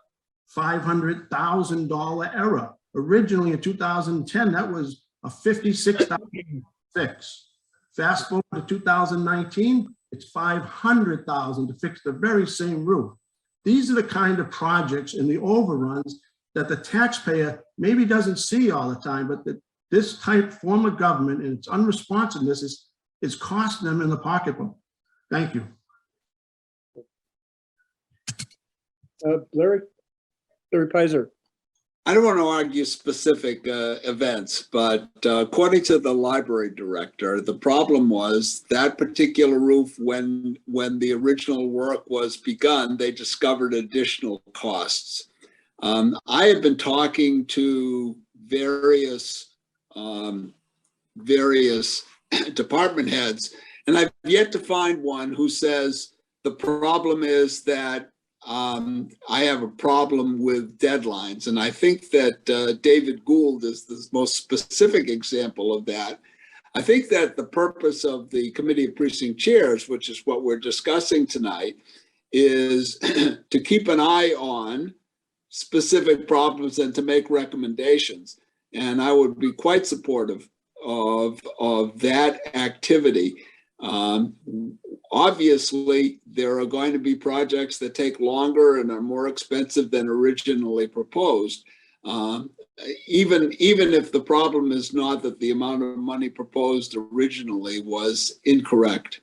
$500,000 error. Originally in 2010, that was a $56,000 fix. Fast forward to 2019, it's $500,000 to fix the very same roof. These are the kind of projects and the overruns that the taxpayer maybe doesn't see all the time, but that this type form of government and its unresponsiveness is costing them in the pocketbook. Thank you. Larry Pizer. I don't want to argue specific events, but according to the library director, the problem was that particular roof, when the original work was begun, they discovered additional costs. I have been talking to various department heads, and I've yet to find one who says the problem is that I have a problem with deadlines. And I think that David Gould is the most specific example of that. I think that the purpose of the Committee of Precinct Chairs, which is what we're discussing tonight, is to keep an eye on specific problems and to make recommendations. And I would be quite supportive of that activity. Obviously, there are going to be projects that take longer and are more expensive than originally proposed. Even if the problem is not that the amount of money proposed originally was incorrect.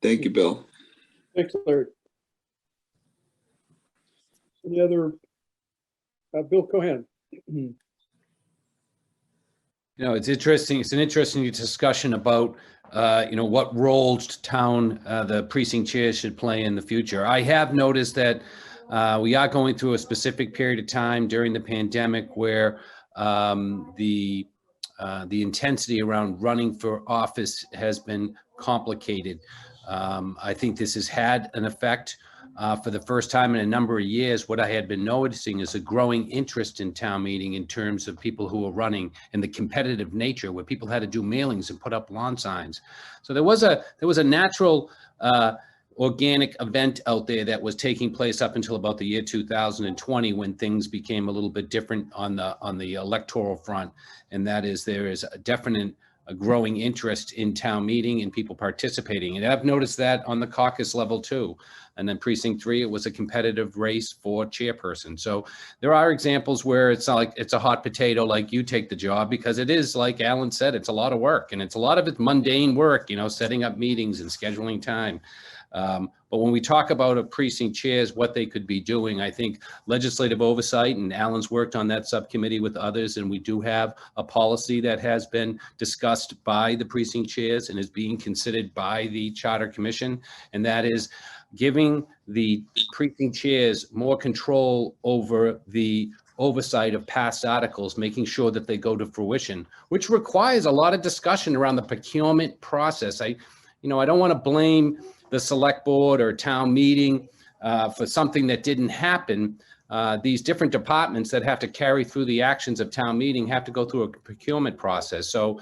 Thank you, Bill. Thanks, Larry. Any other? Bill Cohen. You know, it's interesting. It's an interesting discussion about, what role town, the precinct chairs should play in the future. I have noticed that We are going through a specific period of time during the pandemic where the intensity around running for office has been complicated. I think this has had an effect. For the first time in a number of years, what I had been noticing is a growing interest in town meeting in terms of people who are running and the competitive nature where people had to do mailings and put up lawn signs. So there was a natural organic event out there that was taking place up until about the year 2020 when things became a little bit different on the electoral front. And that is there is a growing interest in town meeting and people participating. And I've noticed that on the caucus level too. And then precinct 3, it was a competitive race for chairperson. So there are examples where it's not like it's a hot potato, like you take the job, because it is, like Alan said, it's a lot of work, and it's a lot of it's mundane work, setting up meetings and scheduling time. But when we talk about a precinct chairs, what they could be doing, I think legislative oversight, and Alan's worked on that subcommittee with others, and we do have a policy that has been discussed by the precinct chairs and is being considered by the Charter Commission, and that is giving the precinct chairs more control over the oversight of past articles, making sure that they go to fruition, which requires a lot of discussion around the procurement process. I don't want to blame the select board or town meeting for something that didn't happen. These different departments that have to carry through the actions of town meeting have to go through a procurement process. So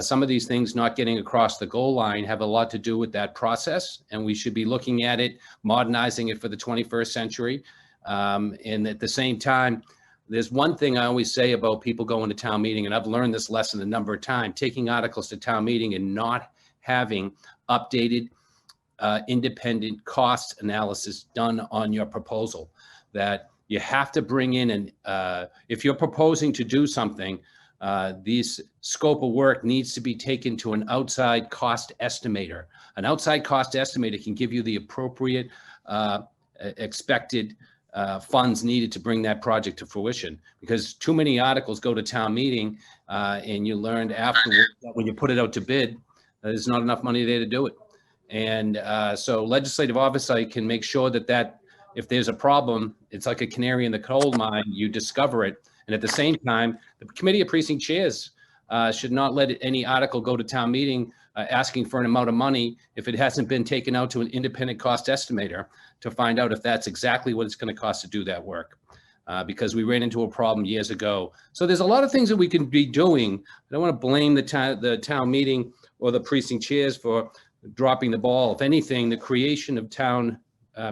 some of these things not getting across the goal line have a lot to do with that process, and we should be looking at it, modernizing it for the 21st century. And at the same time, there's one thing I always say about people going to town meeting, and I've learned this lesson a number of times, taking articles to town meeting and not having updated independent cost analysis done on your proposal. That you have to bring in, and if you're proposing to do something, this scope of work needs to be taken to an outside cost estimator. An outside cost estimator can give you the appropriate expected funds needed to bring that project to fruition, because too many articles go to town meeting and you learned afterwards that when you put it out to bid, there's not enough money there to do it. And so legislative oversight can make sure that if there's a problem, it's like a canary in the coal mine, you discover it. And at the same time, the committee of precinct chairs should not let any article go to town meeting asking for an amount of money if it hasn't been taken out to an independent cost estimator to find out if that's exactly what it's going to cost to do that work. Because we ran into a problem years ago. So there's a lot of things that we can be doing. I don't want to blame the town meeting or the precinct chairs for dropping the ball. If anything, the creation of town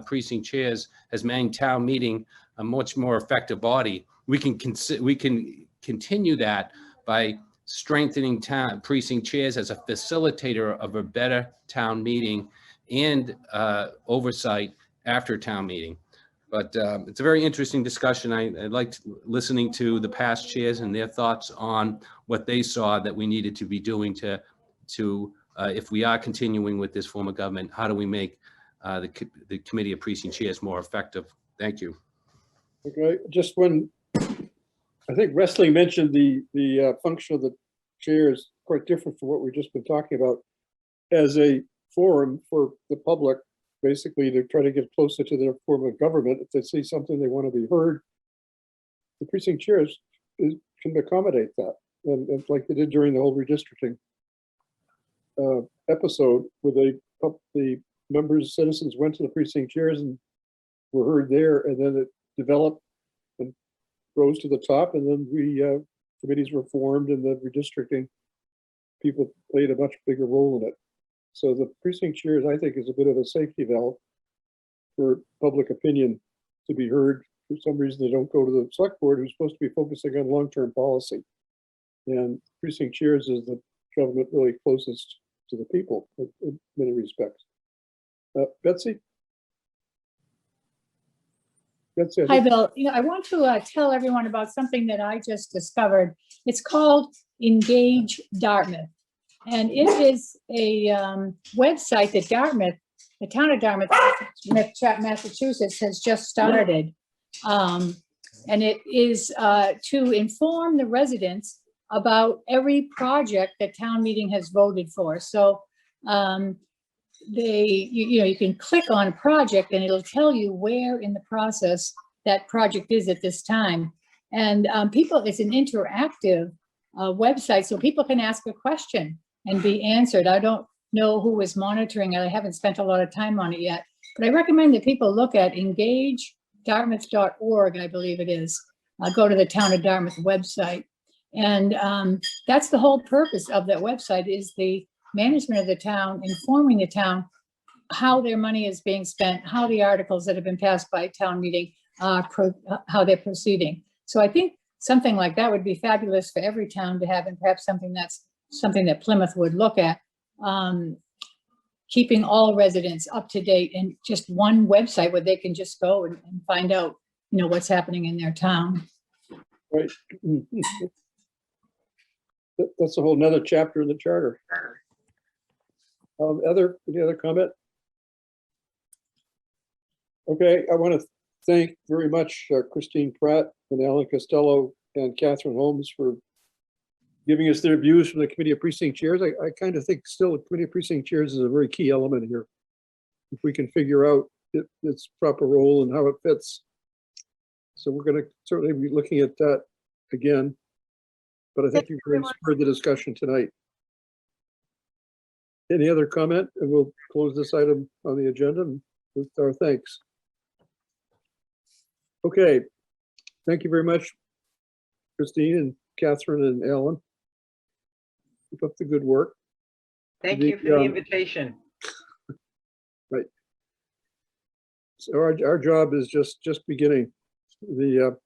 precinct chairs has made town meeting a much more effective body. We can continue that by strengthening town precinct chairs as a facilitator of a better town meeting and oversight after town meeting. But it's a very interesting discussion. I liked listening to the past chairs and their thoughts on what they saw that we needed to be doing to if we are continuing with this form of government, how do we make the committee of precinct chairs more effective? Thank you. Okay, just when I think Wesley mentioned the function of the chair is quite different from what we've just been talking about as a forum for the public, basically to try to get closer to their form of government. If they see something they want to be heard, the precinct chairs can accommodate that. And like they did during the whole redistricting episode, where the members, citizens went to the precinct chairs and were heard there, and then it developed and rose to the top, and then committees were formed, and the redistricting people played a much bigger role in it. So the precinct chairs, I think, is a bit of a safety valve for public opinion to be heard. For some reason, they don't go to the select board, who's supposed to be focusing on long-term policy. And precinct chairs is the government really closest to the people in many respects. Betsy? Betsy, Hi, Bill. I want to tell everyone about something that I just discovered. It's called Engage Dartmouth. And it is a website that the town of Dartmouth, Massachusetts, has just started. And it is to inform the residents about every project that town meeting has voted for. So you can click on a project and it'll tell you where in the process that project is at this time. And it's an interactive website, so people can ask a question and be answered. I don't know who is monitoring it. I haven't spent a lot of time on it yet, but I recommend that people look at engagedartmouth.org, I believe it is. Go to the Town of Dartmouth website. And that's the whole purpose of that website, is the management of the town, informing the town how their money is being spent, how the articles that have been passed by town meeting, how they're proceeding. So I think something like that would be fabulous for every town to have, and perhaps something that Plymouth would look at, keeping all residents up to date in just one website where they can just go and find out, what's happening in their town. Right. That's a whole nother chapter in the charter. Any other comment? Okay, I want to thank very much Christine Pratt and Alan Costello and Catherine Holmes for giving us their views from the Committee of Precinct Chairs. I kind of think still the Committee of Precinct Chairs is a very key element here. If we can figure out its proper role and how it fits. So we're going to certainly be looking at that again. But I think you've heard the discussion tonight. Any other comment? And we'll close this item on the agenda with our thanks. Okay. Thank you very much, Christine and Catherine and Alan. Keep up the good work. Thank you for the invitation. Right. So our job is just beginning to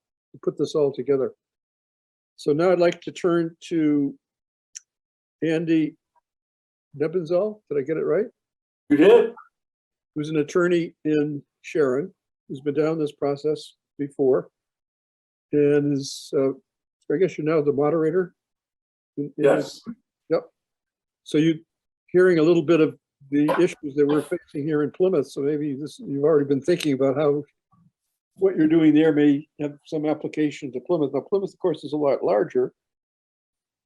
put this all together. So now I'd like to turn to Andy Nebenzahl. Did I get it right? You did. Who's an attorney in Sharon, who's been down this process before, and is, I guess you're now the moderator? Yes. Yep. So you hearing a little bit of the issues that we're facing here in Plymouth. So maybe you've already been thinking about how what you're doing there may have some application to Plymouth. Now, Plymouth, of course, is a lot larger,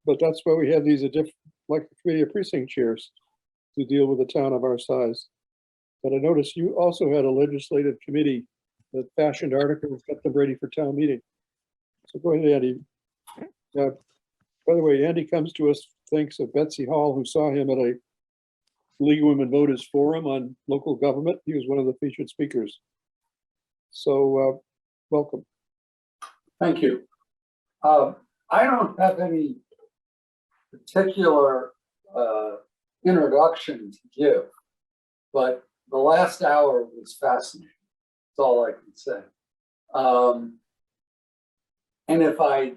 but that's why we have these like the Committee of Precinct Chairs to deal with a town of our size. But I noticed you also had a legislative committee that fashioned articles, got them ready for town meeting. So go ahead, Andy. By the way, Andy comes to us thanks to Betsy Hall, who saw him at a League of Women Voters Forum on local government. He was one of the featured speakers. So welcome. Thank you. I don't have any particular introduction to give, but the last hour was fascinating. That's all I can say. And if I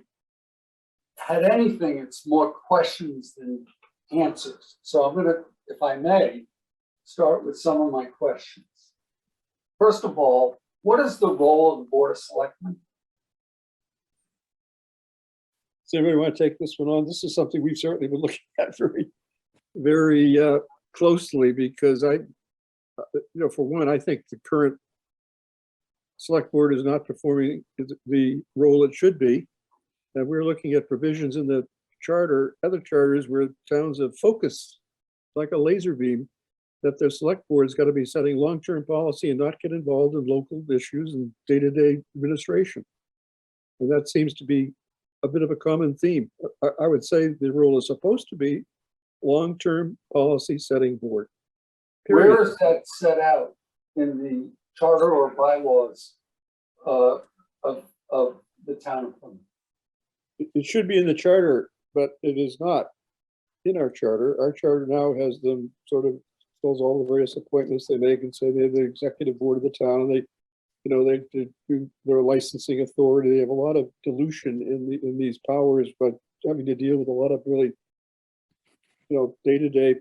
had anything, it's more questions than answers. So I'm going to, if I may, start with some of my questions. First of all, what is the role of the Board of Selectmen? Does anybody want to take this one on? This is something we've certainly been looking at very closely, because for one, I think the current select board is not performing the role it should be. And we're looking at provisions in the charter, other charters where towns have focused like a laser beam, that their select board has got to be setting long-term policy and not get involved in local issues and day-to-day administration. And that seems to be a bit of a common theme. I would say the role is supposed to be long-term policy setting board. Period. Where is that set out in the charter or bylaws of the town of Plymouth? It should be in the charter, but it is not in our charter. Our charter now has them sort of tells all the various appointments they make and say they're the executive board of the town, and they do their licensing authority. They have a lot of dilution in these powers, but having to deal with a lot of really, day-to-day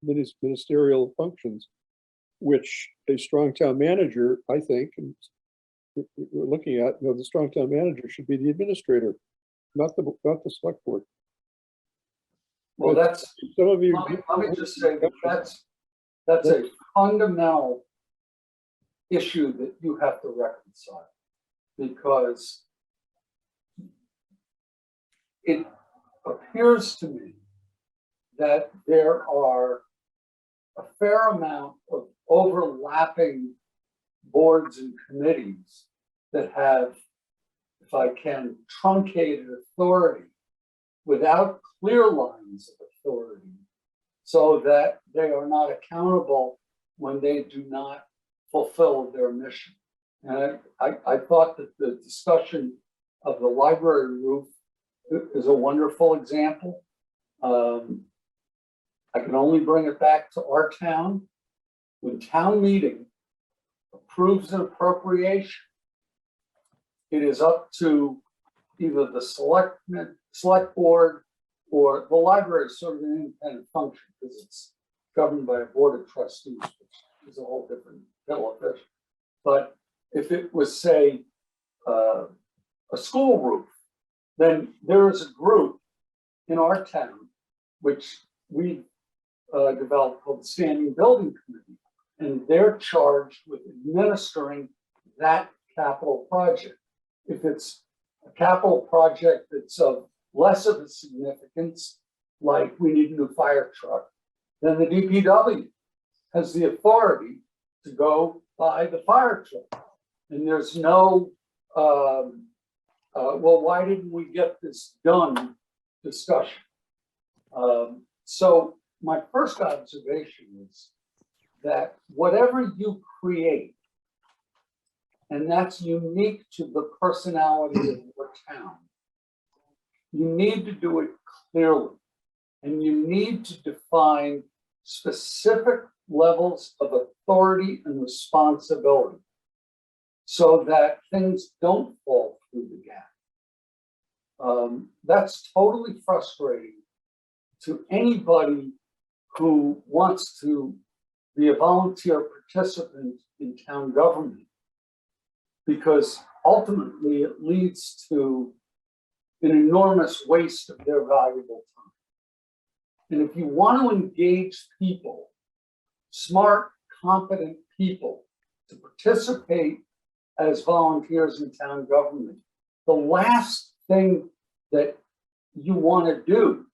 ministerial functions, which a strong town manager, I think, and we're looking at, the strong town manager should be the administrator, not the select board. Well, but that's, some of you. let me just say that's a fundamental issue that you have to reconcile, because it appears to me that there are a fair amount of overlapping boards and committees that have, if I can, truncated authority without clear lines of authority, so that they are not accountable when they do not fulfill their mission. And I thought that the discussion of the library roof is a wonderful example. I can only bring it back to our town. When town meeting approves an appropriation, it is up to either the select board, or the library is sort of an independent function because it's governed by a board of trustees, which is a whole different kettle of fish. But if it was, say, a school roof, then there is a group in our town which we developed called the Standing Building Committee, and they're charged with administering that capital project. If it's a capital project that's of less of a significance, like we need a new fire truck, then the DPW has the authority to go buy the fire truck. And there's no, well, why didn't we get this done discussion? So my first observation is that whatever you create, and that's unique to the personality of your town, you need to do it clearly, and you need to define specific levels of authority and responsibility so that things don't fall through the gap. That's totally frustrating to anybody who wants to be a volunteer participant in town government, because ultimately it leads to an enormous waste of their valuable time. And if you want to engage people, smart, competent people, to participate as volunteers in town government, the last thing that you want to do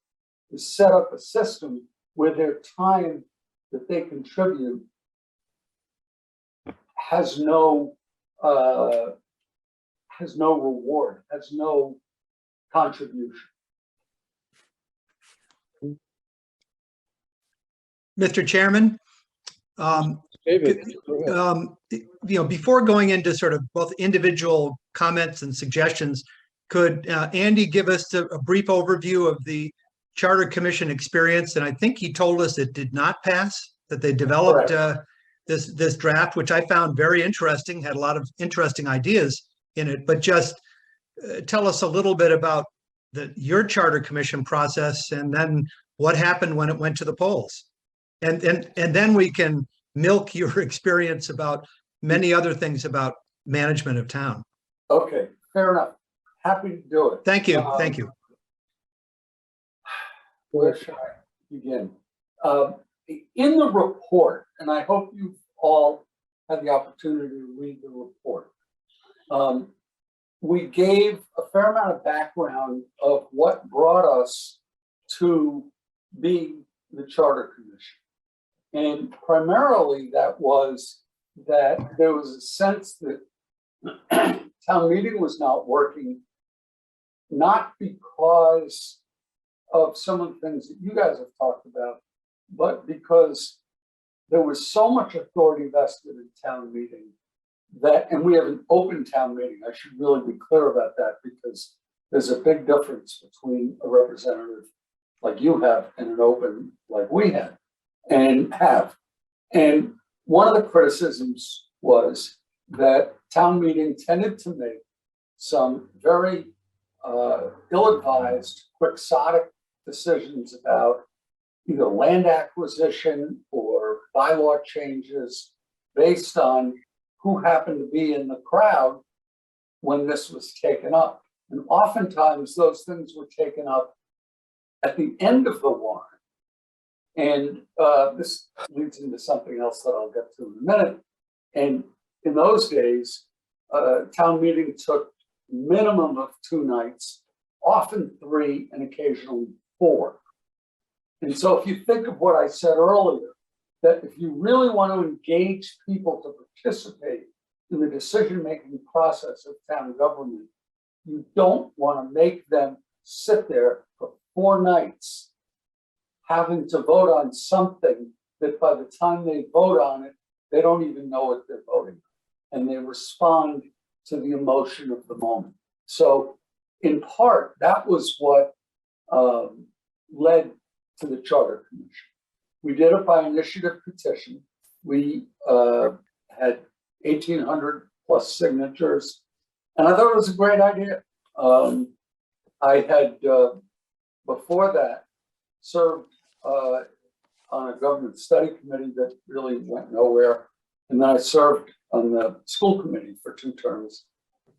is set up a system where their time that they contribute has no reward, has no contribution. Mr. Chairman, David, go ahead. before going into sort of both individual comments and suggestions, could Andy give us a brief overview of the Charter Commission experience? And I think he told us it did not pass, that they developed this draft, which I found very interesting, had a lot of interesting ideas in it, but just tell us a little bit about your Charter Commission process, and then what happened when it went to the polls. And then we can milk your experience about many other things about management of town. Okay, fair enough. Happy to do it. Thank you. Thank you. Where should I begin? In the report, and I hope you've all had the opportunity to read the report, we gave a fair amount of background of what brought us to being the Charter Commission. And primarily that was that there was a sense that town meeting was not working, not because of some of the things that you guys have talked about, but because there was so much authority vested in town meeting that, and we have an open town meeting. I should really be clear about that, because there's a big difference between a representative like you have and an open like we have and have. And one of the criticisms was that town meeting tended to make some very ill-advised, quixotic decisions about either land acquisition or bylaw changes based on who happened to be in the crowd when this was taken up. And oftentimes those things were taken up at the end of the warrant. And this leads into something else that I'll get to in a minute. And in those days, town meeting took minimum of 2 nights, often 3, and occasionally 4. And so if you think of what I said earlier, that if you really want to engage people to participate in the decision-making process of town government, you don't want to make them sit there for 4 nights having to vote on something that by the time they vote on it, they don't even know what they're voting on, and they respond to the emotion of the moment. So in part, that was what led to the Charter Commission. We did it by initiative petition. We had 1,800 plus signatures, and I thought it was a great idea. I had, before that, served on a government study committee that really went nowhere. And then I served on the school committee for 2 terms,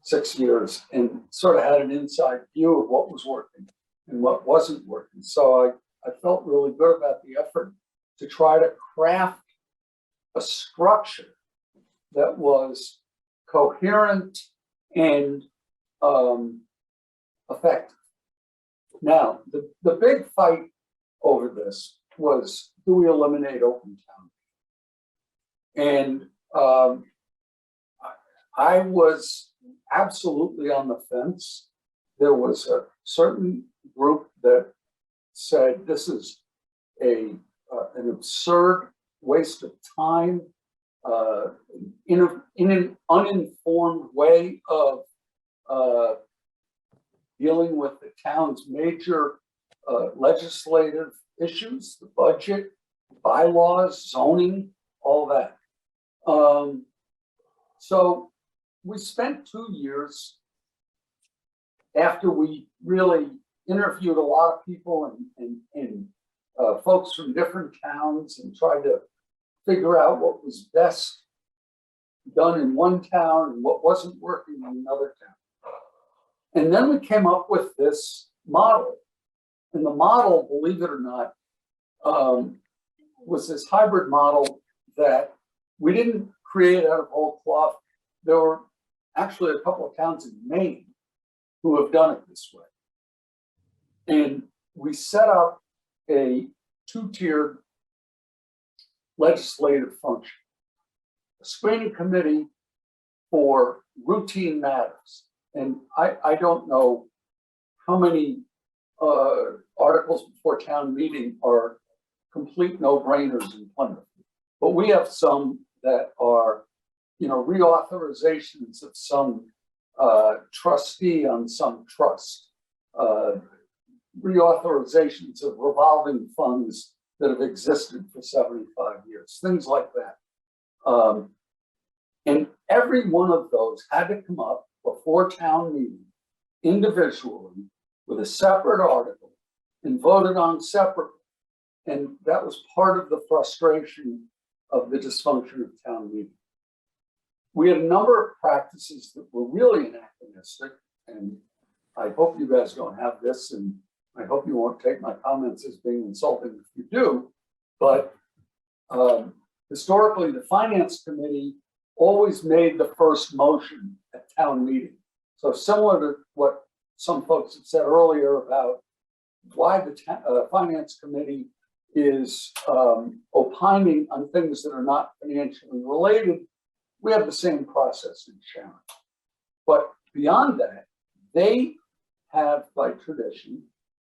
6 years, and sort of had an inside view of what was working and what wasn't working. So I felt really good about the effort to try to craft a structure that was coherent and effective. Now, the big fight over this was, do we eliminate open town? And I was absolutely on the fence. There was a certain group that said this is an absurd waste of time, in an uninformed way of dealing with the town's major legislative issues, the budget, bylaws, zoning, all that. So we spent 2 years after we really interviewed a lot of people and folks from different towns and tried to figure out what was best done in one town and what wasn't working in another town. And then we came up with this model. And the model, believe it or not, was this hybrid model that we didn't create out of whole cloth. There were actually a couple of towns in Maine who have done it this way. And we set up a 2-tiered legislative function, a screening committee for routine matters. And I don't know how many articles before town meeting are complete no-brainers in Plymouth, but we have some that are, reauthorizations of some trustee on some trust, reauthorizations of revolving funds that have existed for 75 years, things like that. And every one of those had to come up before town meeting individually with a separate article and voted on separately. And that was part of the frustration of the dysfunction of town meeting. We had a number of practices that were really anachronistic, and I hope you guys don't have this, and I hope you won't take my comments as being insulting if you do, but historically the finance committee always made the first motion at town meeting. So similar to what some folks have said earlier about why the finance committee is opining on things that are not financially related, we have the same process in Sharon. But beyond that, they have, by tradition,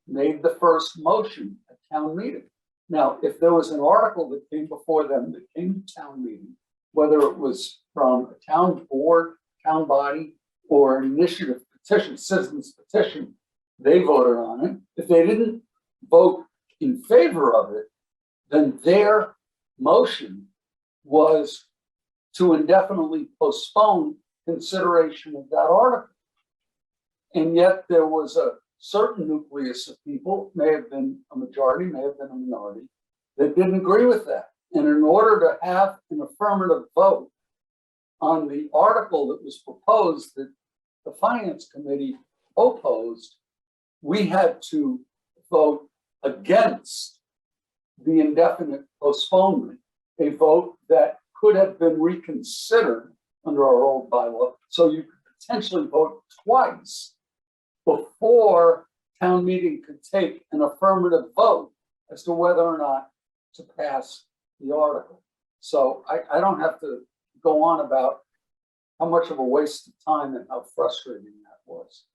made the first motion at town meeting. Now, if there was an article that came before them that came to town meeting, whether it was from a town board, town body, or an initiative petition, citizens petition, they voted on it. If they didn't vote in favor of it, then their motion was to indefinitely postpone consideration of that article. And yet there was a certain nucleus of people, may have been a majority, may have been a minority, that didn't agree with that. And in order to have an affirmative vote on the article that was proposed that the finance committee opposed, we had to vote against the indefinite postponement, a vote that could have been reconsidered under our old bylaw. So you could potentially vote twice before town meeting could take an affirmative vote as to whether or not to pass the article. So I don't have to go on about how much of a waste of time and how frustrating that was.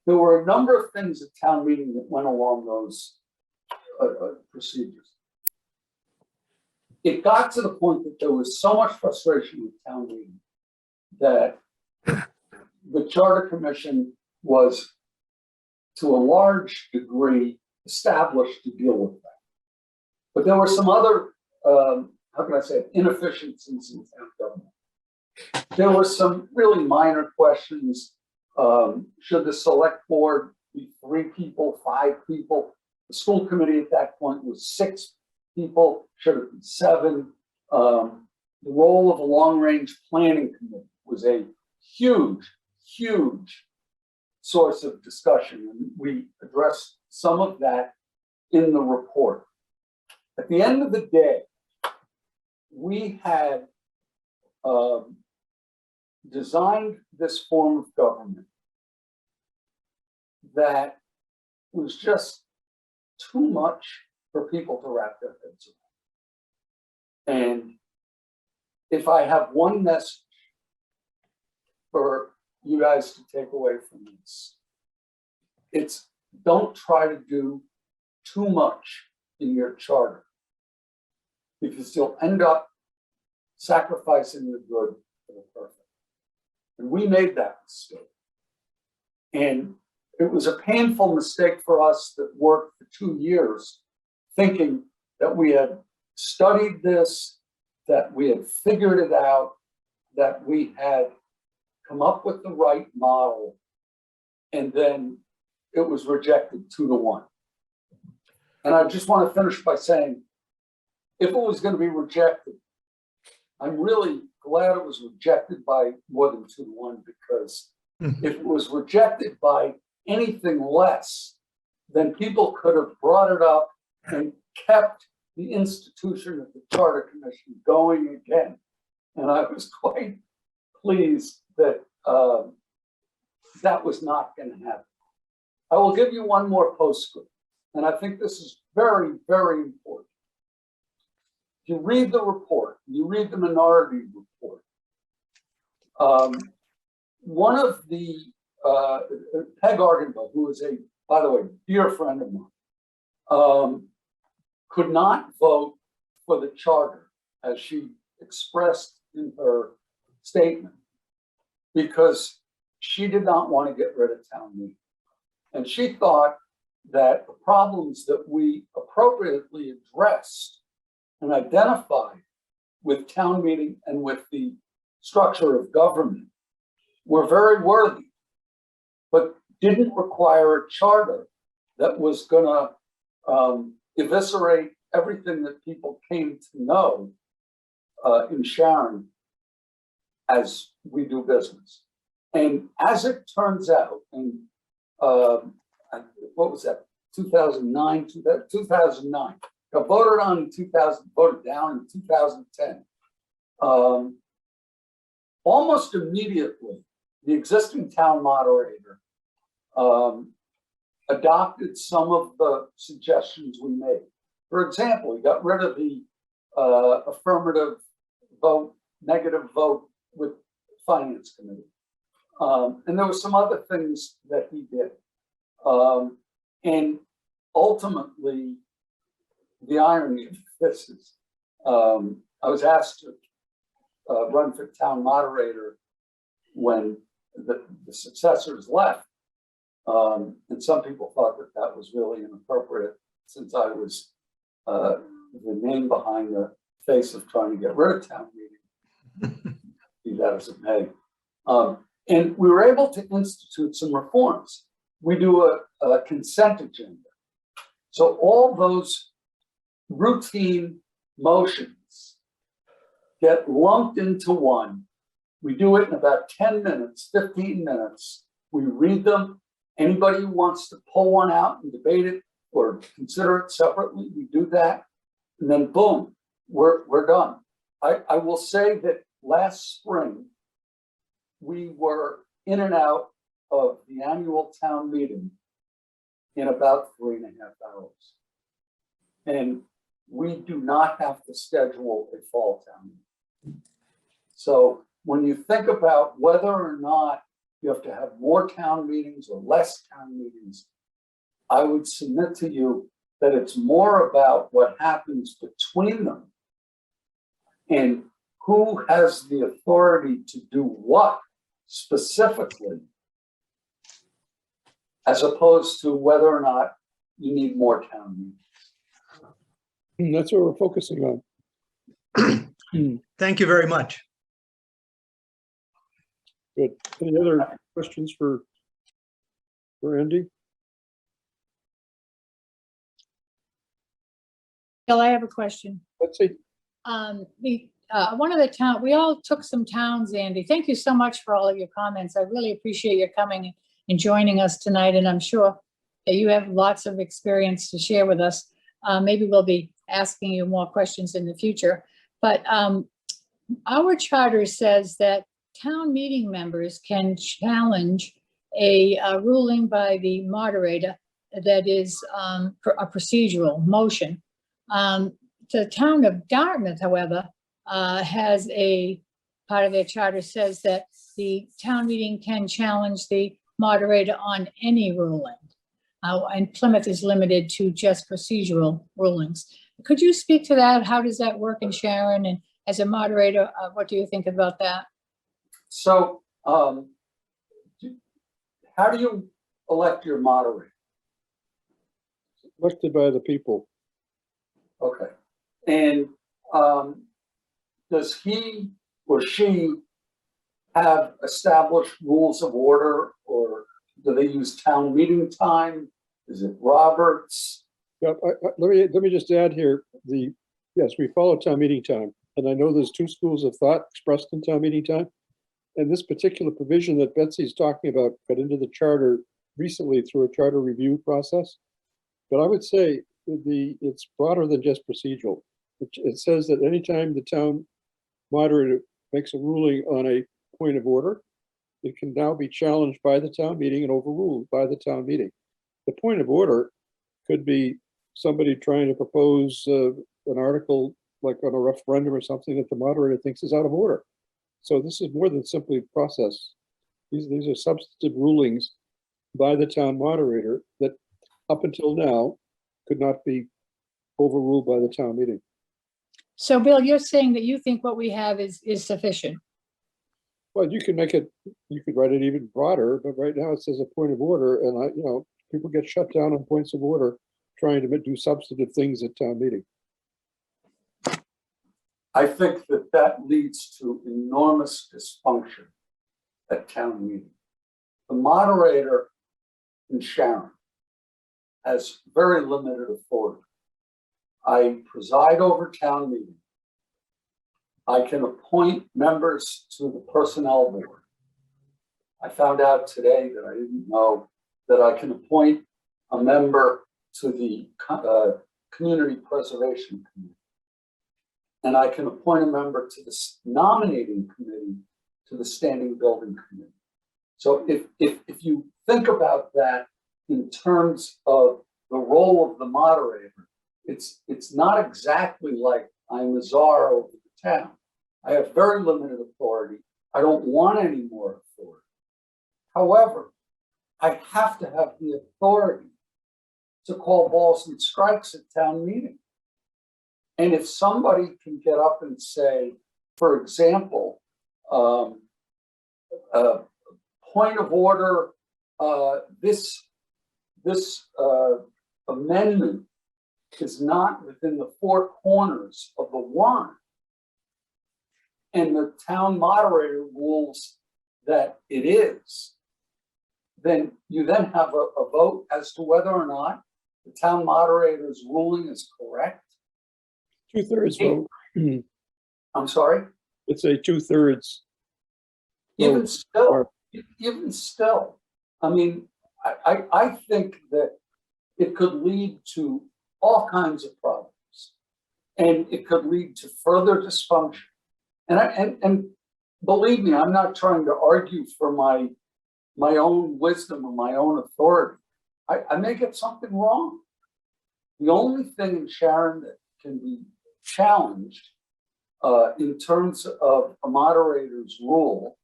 There were a number of things at town meeting that went along those procedures. It got to the point that there was so much frustration with town meeting that the Charter Commission was, to a large degree, established to deal with that. But there were some other, how can I say, inefficiencies in town government. There were some really minor questions. Should the select board be 3 people, 5 people? The school committee at that point was 6 people. Should it be 7? The role of a long-range planning committee was a huge, huge source of discussion, and we addressed some of that in the report. At the end of the day, we had designed this form of government that was just too much for people to wrap their heads around. And if I have one message for you guys to take away from this, it's don't try to do too much in your charter, because you'll end up sacrificing the good for the perfect. And we made that mistake. And it was a painful mistake for us that worked for 2 years, thinking that we had studied this, that we had figured it out, that we had come up with the right model, and then it was rejected 2-1. And I just want to finish by saying, if it was going to be rejected, I'm really glad it was rejected by more than 2-1, because if it was rejected by anything less, then people could have brought it up and kept the institution of the Charter Commission going again. And I was quite pleased that that was not going to happen. I will give you one more postscript, and I think this is very, very important. If you read the report, you read the minority report, one of the, Peg Arganville, who is a, by the way, dear friend of mine, could not vote for the charter as she expressed in her statement, because she did not want to get rid of town meeting. And she thought that the problems that we appropriately addressed and identified with town meeting and with the structure of government were very worthy, but didn't require a charter that was going to eviscerate everything that people came to know in Sharon as we do business. And as it turns out, and what was that, 2009, 2009, got voted on in 2000, voted down in 2010. Almost immediately, the existing town moderator adopted some of the suggestions we made. For example, he got rid of the affirmative vote, negative vote with Finance Committee. And there were some other things that he did. And ultimately, the irony of this is, I was asked to run for town moderator when the successors left. And some people thought that that was really inappropriate, since I was the name behind the face of trying to get rid of town meeting, be that as it may. And we were able to institute some reforms. We do a consent agenda. So all those routine motions get lumped into one. We do it in about 10 minutes, 15 minutes. We read them. Anybody who wants to pull one out and debate it or consider it separately, we do that. And then boom, we're done. I will say that last spring, we were in and out of the annual town meeting in about 3.5 hours. And we do not have to schedule a fall town meeting. So when you think about whether or not you have to have more town meetings or less town meetings, I would submit to you that it's more about what happens between them and who has the authority to do what specifically, as opposed to whether or not you need more town meetings. And that's what we're focusing on. Thank you very much. Good. Any other questions for Andy? Bill, I have a question. Let's see. One of the town, we all took some towns, Andy. Thank you so much for all of your comments. I really appreciate your coming and joining us tonight. And I'm sure that you have lots of experience to share with us. Maybe we'll be asking you more questions in the future. But our charter says that town meeting members can challenge a ruling by the moderator that is a procedural motion. The town of Dartmouth, however, has a part of their charter says that the town meeting can challenge the moderator on any ruling. And Plymouth is limited to just procedural rulings. Could you speak to that? How does that work in Sharon? And as a moderator, what do you think about that? So how do you elect your moderator? Elected by the people. Okay. And does he or she have established rules of order, or do they use town meeting time? Is it Roberts? Yeah, let me just add here, yes, we follow town meeting time. And I know there's two schools of thought expressed in town meeting time. And this particular provision that Betsy's talking about got into the charter recently through a charter review process. But I would say it's broader than just procedural. It says that anytime the town moderator makes a ruling on a point of order, it can now be challenged by the town meeting and overruled by the town meeting. The point of order could be somebody trying to propose an article like on a referendum or something that the moderator thinks is out of order. So this is more than simply process. These are substantive rulings by the town moderator that up until now could not be overruled by the town meeting. So Bill, you're saying that you think what we have is sufficient. Well, you can make it, you could write it even broader, but right now it says a point of order, and people get shut down on points of order trying to do substantive things at town meeting. I think that leads to enormous dysfunction at town meeting. The moderator in Sharon has very limited authority. I preside over town meeting. I can appoint members to the personnel board. I found out today that I didn't know that I can appoint a member to the Community Preservation Committee. And I can appoint a member to the nominating committee to the Standing Building Committee. So if you think about that in terms of the role of the moderator, it's not exactly like I'm a czar over the town. I have very limited authority. I don't want any more authority. However, I have to have the authority to call balls and strikes at town meeting. And if somebody can get up and say, for example, point of order, this amendment is not within the four corners of the warrant, and the town moderator rules that it is, then you then have a vote as to whether or not the town moderator's ruling is correct. 2/3 vote. I'm sorry? It's a 2/3. Even still, I mean, I think that it could lead to all kinds of problems, and it could lead to further dysfunction. And believe me, I'm not trying to argue for my own wisdom or my own authority. I may get something wrong. The only thing in Sharon can be challenged in terms of a moderator's rule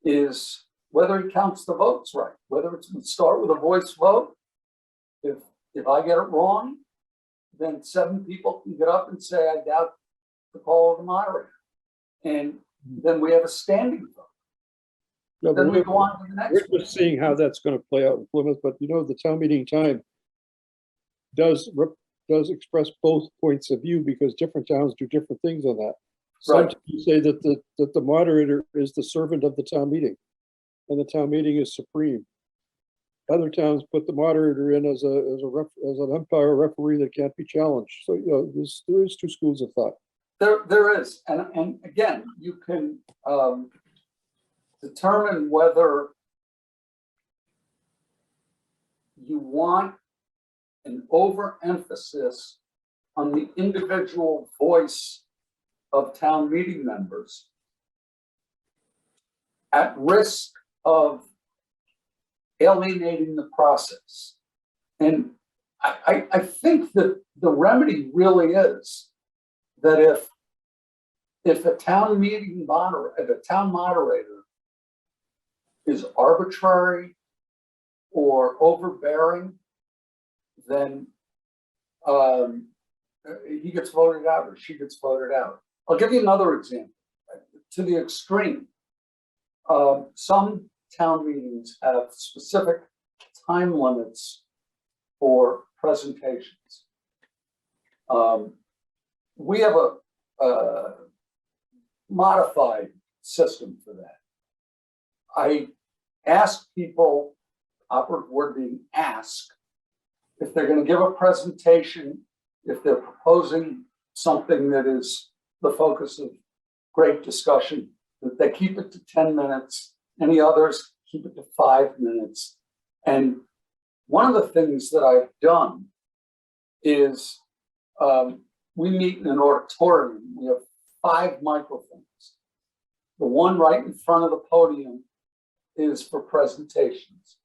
is whether he counts the votes right, whether it's we start with a voice vote. If I get it wrong, then 7 people can get up and say, I doubt the call of the moderator. And then we have a standing vote. No, but Then we go on to the next we're one. just seeing how that's going to play out in Plymouth, but you know, the town meeting time does express both points of view because different towns do different things on that. Right. Sometimes you say that the moderator is the servant of the town meeting and the town meeting is supreme. Other towns put the moderator in as an umpire referee that can't be challenged. So, you know, there is 2 schools of thought. There is, and again, you can determine whether you want an overemphasis on the individual voice of town meeting members at risk of alienating the process. And I think that the remedy really is that if a town meeting moderator, a town moderator is arbitrary or overbearing, then he gets voted out or she gets voted out. I'll give you another example. To the extreme, some town meetings have specific time limits for presentations. We have a modified system for that. I ask people, operative word being ask, if they're going to give a presentation, if they're proposing something that is the focus of great discussion, that they keep it to 10 minutes. Any others, keep it to 5 minutes. And one of the things that I've done is we meet in an auditorium. We have 5 microphones. The one right in front of the podium is for presentations.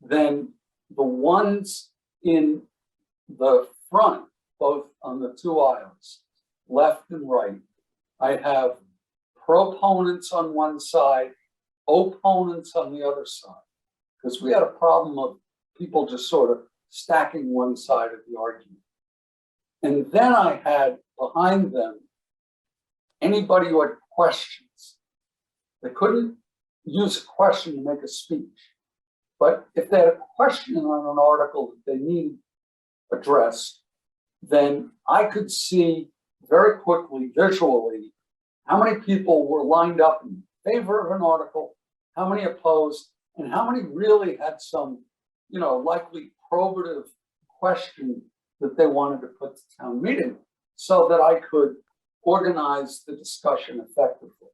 Then the ones in the front, both on the 2 aisles, left and right, I have proponents on one side, opponents on the other side, because we had a problem of people just sort of stacking one side of the argument. And then I had behind them anybody who had questions. They couldn't use a question to make a speech, but if they had a question on an article that they needed addressed, then I could see very quickly, visually, how many people were lined up in favor of an article, how many opposed, and how many really had some, you know, likely probative question that they wanted to put to town meeting so that I could organize the discussion effectively.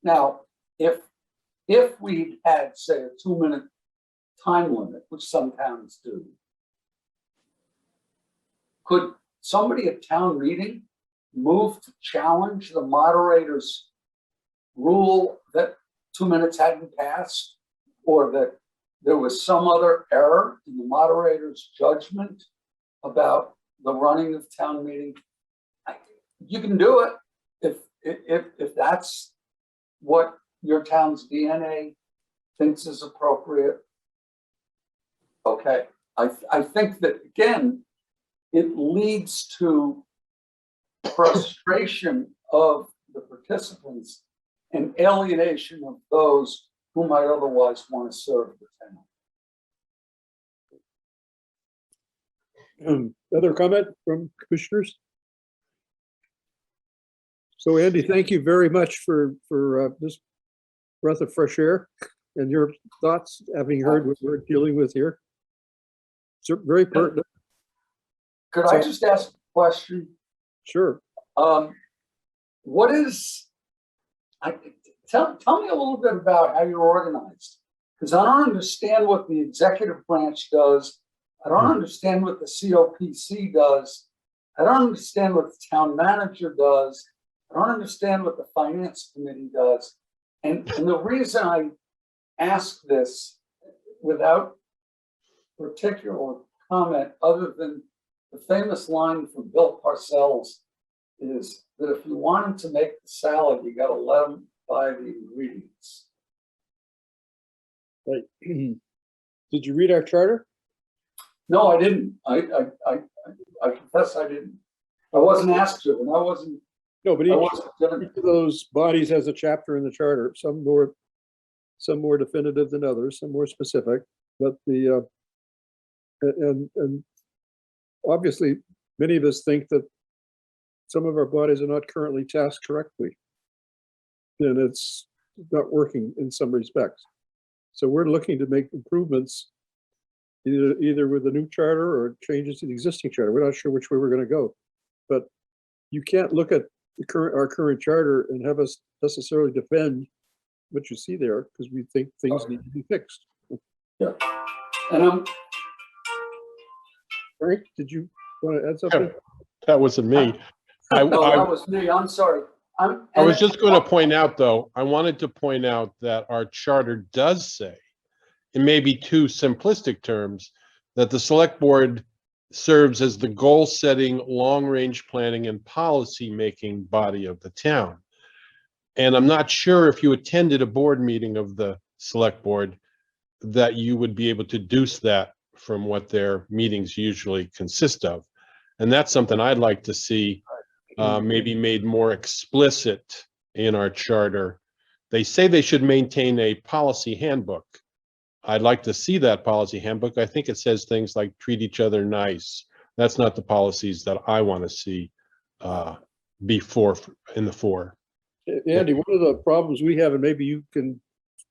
Now, if we had, say, a 2-minute time limit, which some towns do, could somebody at town meeting move to challenge the moderator's rule that 2 minutes hadn't passed, or that there was some other error in the moderator's judgment about the running of town meeting? You can do it if that's what your town's DNA thinks is appropriate. Okay, I think that again, it leads to frustration of the participants and alienation of those who might otherwise want to serve the town. Other comment from commissioners? So Andy, thank you very much for this breath of fresh air and your thoughts, having heard what we're dealing with here. It's very pertinent. Could I just ask a question? Sure. What is, tell me a little bit about how you're organized, because I don't understand what the executive branch does. I don't understand what the COPC does. I don't understand what the town manager does. I don't understand what the finance committee does. And the reason I ask this without particular comment, other than the famous line from Bill Parcells is that if you wanted to make the salad, you got to let them buy the ingredients. Right. Did you read our charter? No, I didn't. I confess I didn't. I wasn't asked to, and I wasn't. No, but I each wasn't given. of those bodies has a chapter in the charter, some more definitive than others, some more specific, but and obviously many of us think that some of our bodies are not currently tasked correctly. And it's not working in some respects. So we're looking to make improvements either with the new charter or changes to the existing charter. We're not sure which way we're going to go, but you can't look at our current charter and have us necessarily defend what you see there because we think things need to be fixed. Yeah, and Frank, did you want to add something? That wasn't me. no, that was me. I'm sorry. I was just going to point out, though, I wanted to point out that our charter does say, in maybe too simplistic terms, that the select board serves as the goal-setting, long-range planning, and policy-making body of the town. And I'm not sure if you attended a board meeting of the select board that you would be able to deduce that from what their meetings usually consist of. And that's something I'd like to see maybe made more explicit in our charter. They say they should maintain a policy handbook. I'd like to see that policy handbook. I think it says things like treat each other nice. That's not the policies that I want to see before in the fore. Andy, one of the problems we have, and maybe you can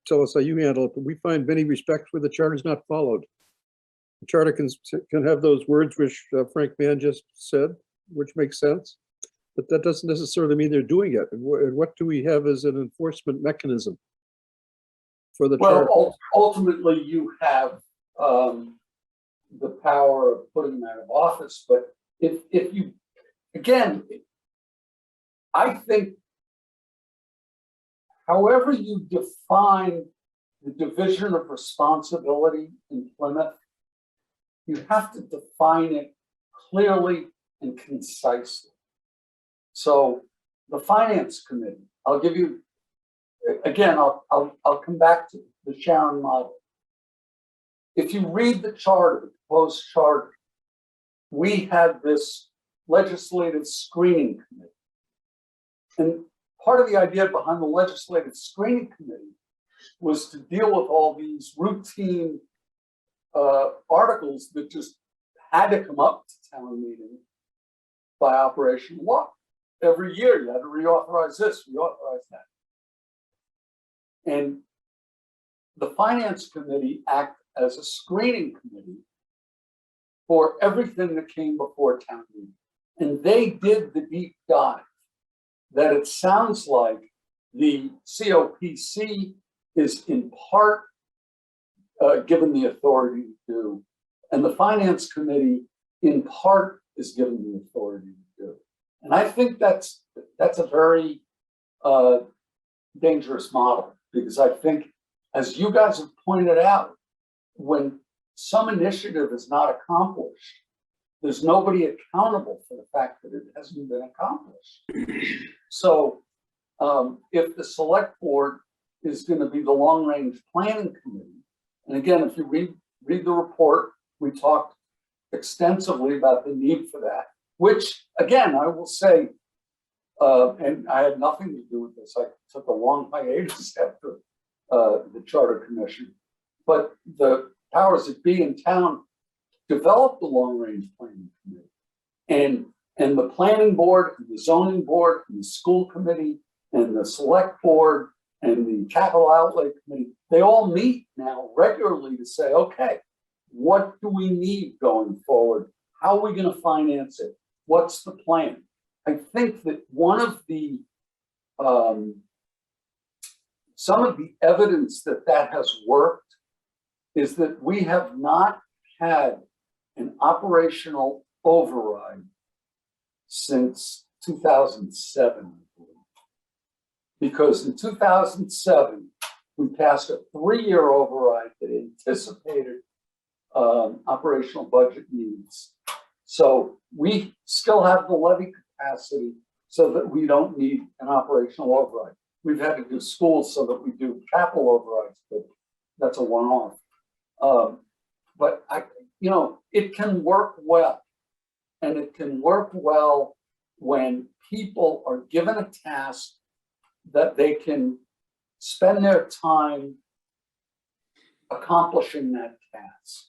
tell us how you handle it, but we find many respects where the charter is not followed. The charter can have those words which Frank Mann just said, which makes sense, but that doesn't necessarily mean they're doing it. And what do we have as an enforcement mechanism for the charter? well, ultimately, you have the power of putting them out of office. But if you, again, I think, however you define the division of responsibility in Plymouth, you have to define it clearly and concisely. So the finance committee, I'll give you, again, I'll come back to the Sharon model. If you read the charter, the proposed charter, we had this legislative screening committee. And part of the idea behind the legislative screening committee was to deal with all these routine articles that just had to come up to town meeting by operation of law. Every year you had to reauthorize this, reauthorize that. And the finance committee acted as a screening committee for everything that came before town meeting. And they did the deep dive that it sounds like the COPC is in part given the authority to do, and the finance committee in part is given the authority to do. And I think that's a very dangerous model, because I think, as you guys have pointed out, when some initiative is not accomplished, there's nobody accountable for the fact that it hasn't been accomplished. So if the select board is going to be the long-range planning committee, and again, if you read the report, we talked extensively about the need for that, which, again, I will say, and I had nothing to do with this. I took a long hiatus after the Charter Commission, but the powers that be in town developed the long-range planning committee, and the planning board, and the zoning board, and the school committee, and the select board, and the capital outlay committee, they all meet now regularly to say, okay, what do we need going forward? How are we going to finance it? What's the plan? I think that one of the, some of the evidence that has worked is that we have not had an operational override since 2007. Because in 2007, we passed a 3-year override that anticipated operational budget needs. So we still have the levy capacity so that we don't need an operational override. We've had to do schools so that we do capital overrides, but that's a one-off. But it can work well. And it can work well when people are given a task that they can spend their time accomplishing that task.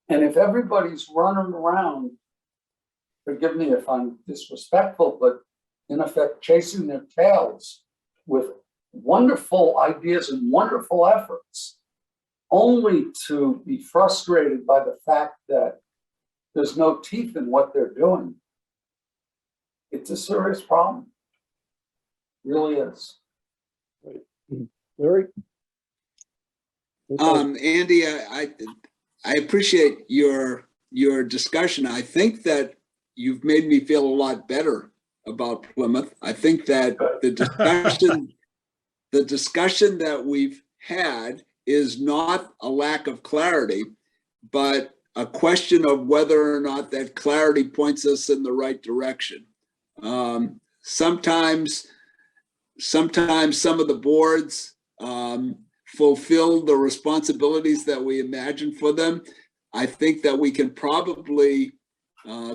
And if everybody's running around, forgive me if I'm disrespectful, but in effect chasing their tails with wonderful ideas and wonderful efforts, only to be frustrated by the fact that there's no teeth in what they're doing, it's a serious problem. It really is. Larry? Andy, I appreciate your discussion. I think that you've made me feel a lot better about Plymouth. I think that the discussion that we've had is not a lack of clarity, but a question of whether or not that clarity points us in the right direction. Sometimes some of the boards fulfill the responsibilities that we imagine for them. I think that we can probably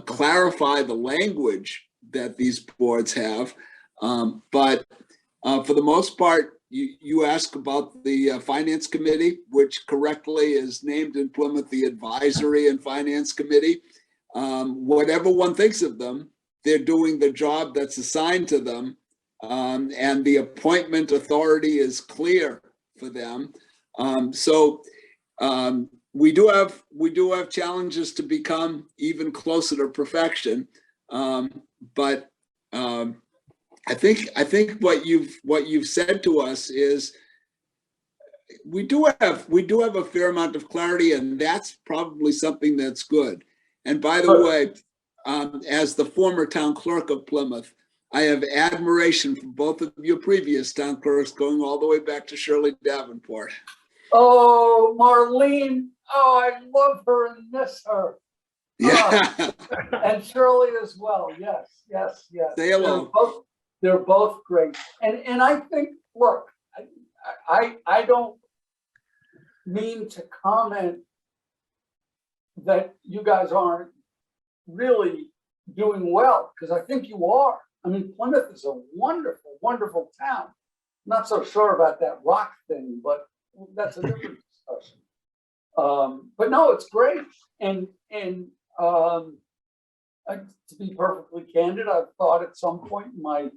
clarify the language that these boards have. But for the most part, you ask about the Finance Committee, which correctly is named in Plymouth the Advisory and Finance Committee. Whatever one thinks of them, they're doing the job that's assigned to them, and the appointment authority is clear for them. We do have challenges to become even closer to perfection, but I think what you've said to us is we do have a fair amount of clarity, and that's probably something that's good. And by the way, as the former town clerk of Plymouth, I have admiration for both of your previous town clerks, going all the way back to Shirley Davenport. Oh, Marlene. Oh, I love her and miss her. Yeah. And Shirley as well. Yes. Say hello. They're both great. And I think, look, I don't mean to comment that you guys aren't really doing well, because I think you are. I mean, Plymouth is a wonderful, wonderful town. Not so sure about that rock thing, but that's a different discussion. But no, it's great. And to be perfectly candid, I've thought at some point in my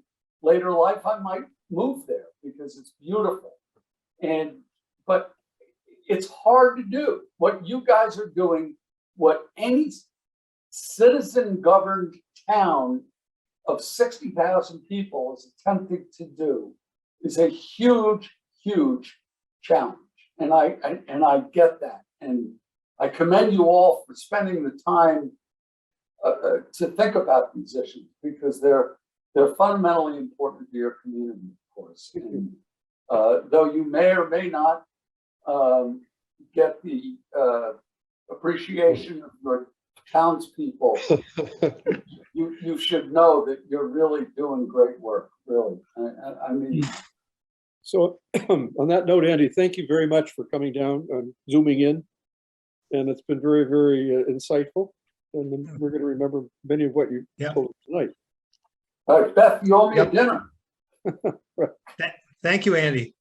later life I might move there because it's beautiful. But it's hard to do what you guys are doing, what any citizen governed town of 60,000 people is attempting to do is a huge, huge challenge. And I get that. And I commend you all for spending the time to think about these issues, because they're fundamentally important to your community, of course. And though you may or may not get the appreciation of your townspeople, you should know that you're really doing great work, really. I mean. So on that note, Andy, thank you very much for coming down and zooming in. And it's been very, very insightful. And we're going to remember many of what you told us tonight. All right, Beth, you owe me a dinner. Thank you, Andy.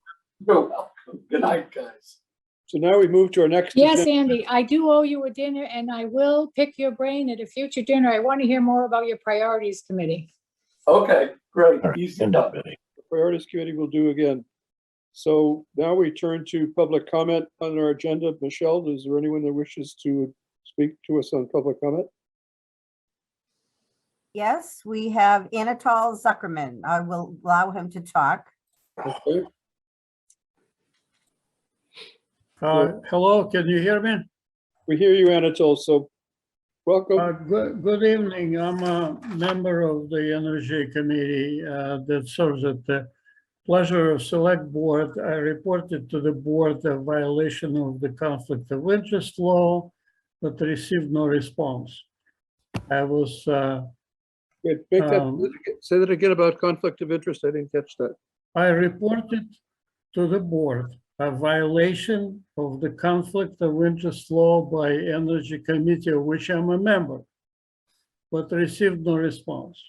You're welcome. Good night, guys. So now we move to our next. Yes, agenda. Andy, I do owe you a dinner, and I will pick your brain at a future dinner. I want to hear more about your priorities committee. Okay, great. Easy done. The Priorities Committee will do again. So now we turn to public comment on our agenda. Michelle, is there anyone that wishes to speak to us on public comment? Yes, we have Anatol Zuckerman. I will allow him to talk. Okay. Hello, can you hear me? We hear you, Anatol. So welcome. Good evening. I'm a member of the Energy Committee that serves at the pleasure of Select Board. I reported to the board a violation of the Conflict of Interest law, but received no response. I was, Wait, say that again about conflict of interest. I didn't catch that. I reported to the board a violation of the conflict of interest law by Energy Committee, of which I'm a member, but received no response.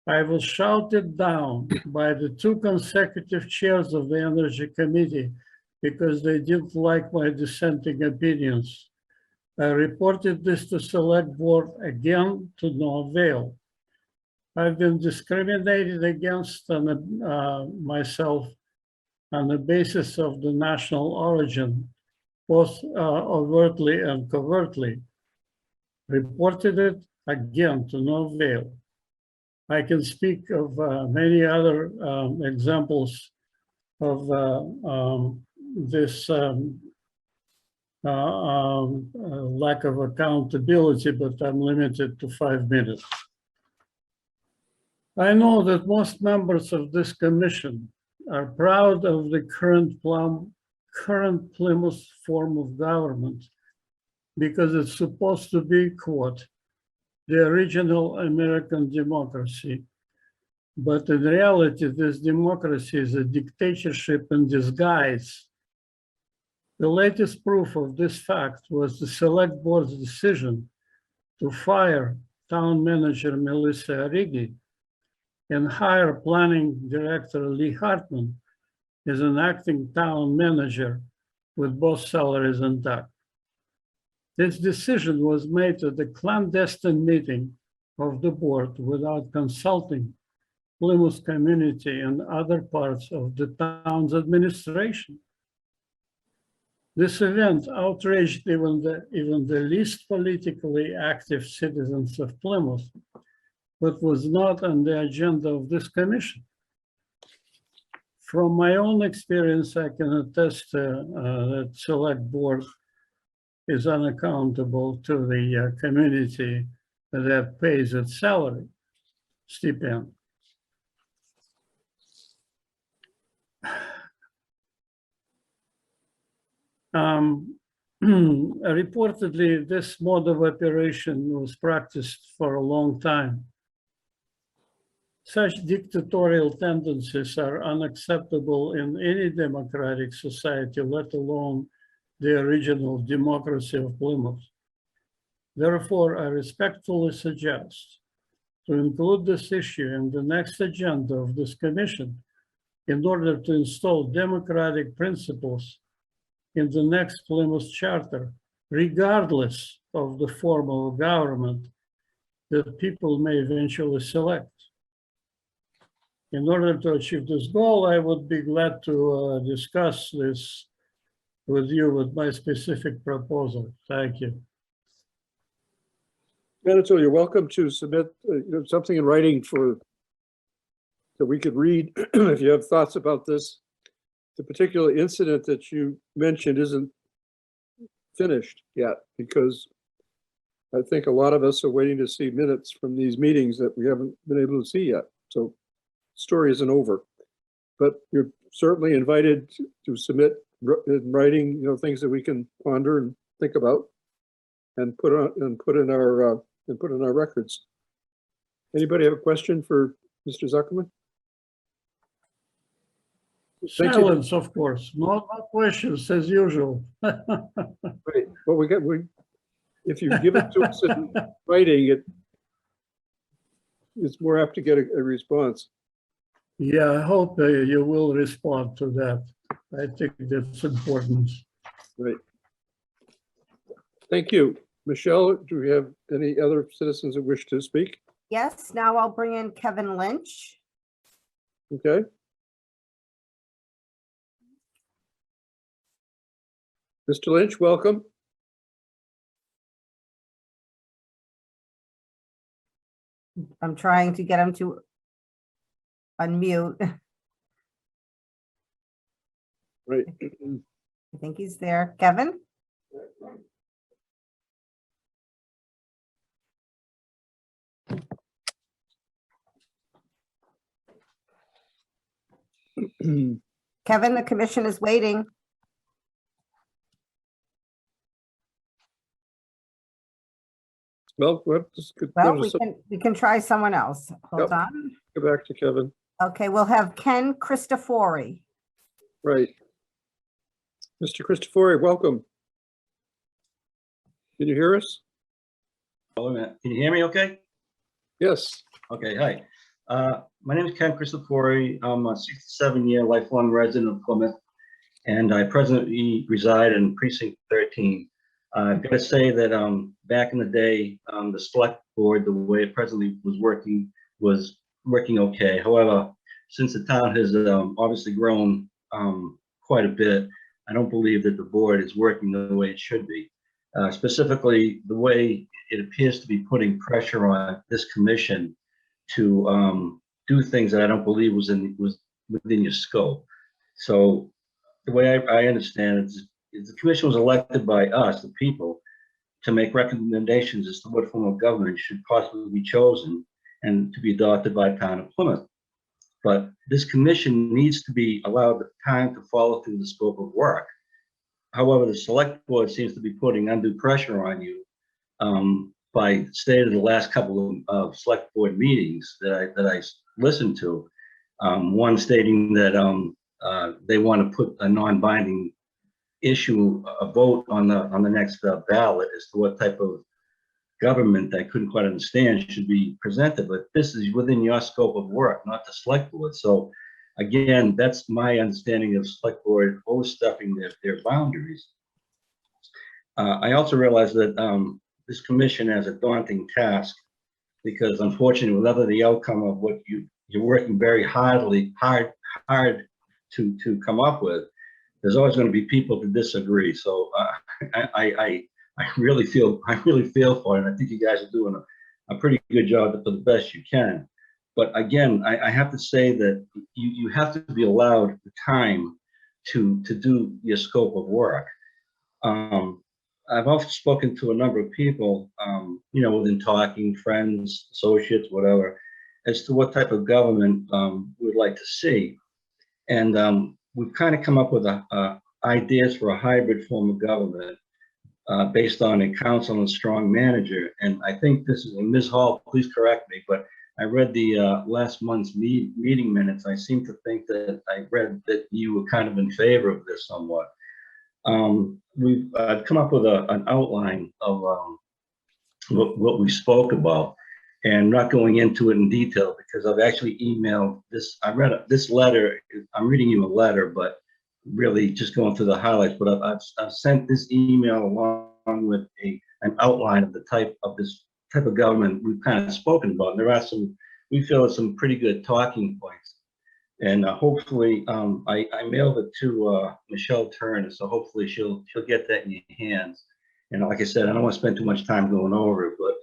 I was shouted down by the 2 consecutive chairs of the Energy Committee because they didn't like my dissenting opinions. I reported this to Select Board again to no avail. I've been discriminated against on myself on the basis of the national origin, both overtly and covertly. Reported it again to no avail. I can speak of many other examples of this lack of accountability, but I'm limited to 5 minutes. I know that most members of this commission are proud of the current Plymouth form of government because it's supposed to be, quote, the original American democracy. But in reality, this democracy is a dictatorship in disguise. The latest proof of this fact was the Select Board's decision to fire Town Manager Melissa Arrighi and hire Planning Director Lee Hartman as an acting town manager with both salaries intact. This decision was made at the clandestine meeting of the board without consulting Plymouth community and other parts of the town's administration. This event outraged even the least politically active citizens of Plymouth, but was not on the agenda of this commission. From my own experience, I can attest that Select Board is unaccountable to the community that pays its salary stipend. Reportedly, this mode of operation was practiced for a long time. Such dictatorial tendencies are unacceptable in any democratic society, let alone the original democracy of Plymouth. Therefore, I respectfully suggest to include this issue in the next agenda of this commission in order to install democratic principles in the next Plymouth Charter, regardless of the form of government that people may eventually select. In order to achieve this goal, I would be glad to discuss this with you with my specific proposal. Thank you. Manitou, you're welcome to submit something in writing that we could read if you have thoughts about this. The particular incident that you mentioned isn't finished yet because I think a lot of us are waiting to see minutes from these meetings that we haven't been able to see yet. So story isn't over, but you're certainly invited to submit in writing, things that we can ponder and think about and put in our records. Anybody have a question for Mr. Zuckerman? Silence, of course. No questions as usual. Right. Well, if you give it to us in writing, it's more apt to get a response. Yeah, I hope you will respond to that. I think that's important. Right. Thank you. Michelle, do we have any other citizens that wish to speak? Yes, now I'll bring in Kevin Lynch. Okay. Mr. Lynch, welcome. I'm trying to get him to unmute. Right. I think he's there. Kevin? Kevin, the commission is waiting. Well, let's Well, we can try someone else. Hold Yep. on. go back to Kevin. Okay, we'll have Ken Christofori. Right. Mr. Christopher, welcome. Can you hear us? Oh, wait a minute. Can you hear me okay? Yes. Okay, hi. My name is Ken Christopher. I'm a 67-year lifelong resident of Plymouth, and I presently reside in precinct 13. I've got to say that back in the day, the select board, the way it presently was working okay. However, since the town has obviously grown quite a bit, I don't believe that the board is working the way it should be. Specifically, the way it appears to be putting pressure on this commission to do things that I don't believe was within your scope. So the way I understand it is the commission was elected by us, the people, to make recommendations as to what form of government should possibly be chosen and to be adopted by the town of Plymouth. But this commission needs to be allowed the time to follow through the scope of work. However, the select board seems to be putting undue pressure on you by state of the last couple of select board meetings that I listened to. One stating that they want to put a non-binding issue, a vote on the next ballot as to what type of government I couldn't quite understand should be presented. But this is within your scope of work, not the select board. So again, that's my understanding of select board overstepping their boundaries. I also realize that this commission has a daunting task because unfortunately, whatever the outcome of what you're working very hard to come up with, there's always going to be people to disagree. So I really feel for it. And I think you guys are doing a pretty good job for the best you can. But again, I have to say that you have to be allowed the time to do your scope of work. I've also spoken to a number of people, within talking, friends, associates, whatever, as to what type of government we would like to see. And we've kind of come up with ideas for a hybrid form of government based on a council and strong manager. And I think this is, and Ms. Hall, please correct me, but I read the last month's meeting minutes. I seem to think that I read that you were kind of in favor of this somewhat. I've come up with an outline of what we spoke about, and not going into it in detail because I've actually emailed this. I read this letter. I'm reading you a letter, but really just going through the highlights. But I've sent this email along with an outline of the type of government we've kind of spoken about. And there are we feel some pretty good talking points. And hopefully, I mailed it to Michelle Turner, so hopefully she'll get that in your hands. And like I said, I don't want to spend too much time going over it, but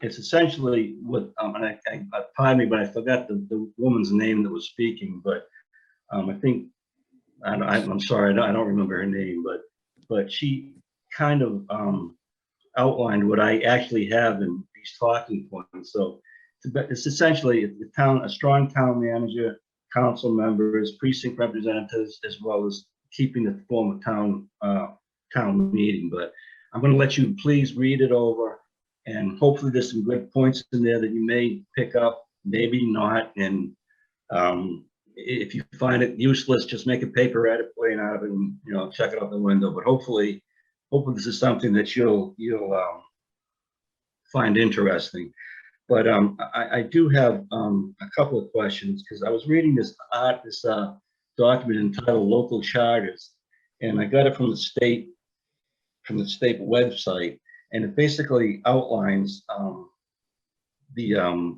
it's essentially what, and pardon me, but I forgot the woman's name that was speaking, but I think, I'm sorry, I don't remember her name, but she kind of outlined what I actually have in these talking points. So it's essentially a strong town manager, council members, precinct representatives, as well as keeping the form of town meeting. But I'm going to let you please read it over, and hopefully there's some good points in there that you may pick up, maybe not. And if you find it useless, just make a paper edit, plane out of it, and check it out the window. But hopefully this is something that you'll find interesting. But I do have a couple of questions, because I was reading this document entitled Local Charters, and I got it from the state website, and it basically outlines the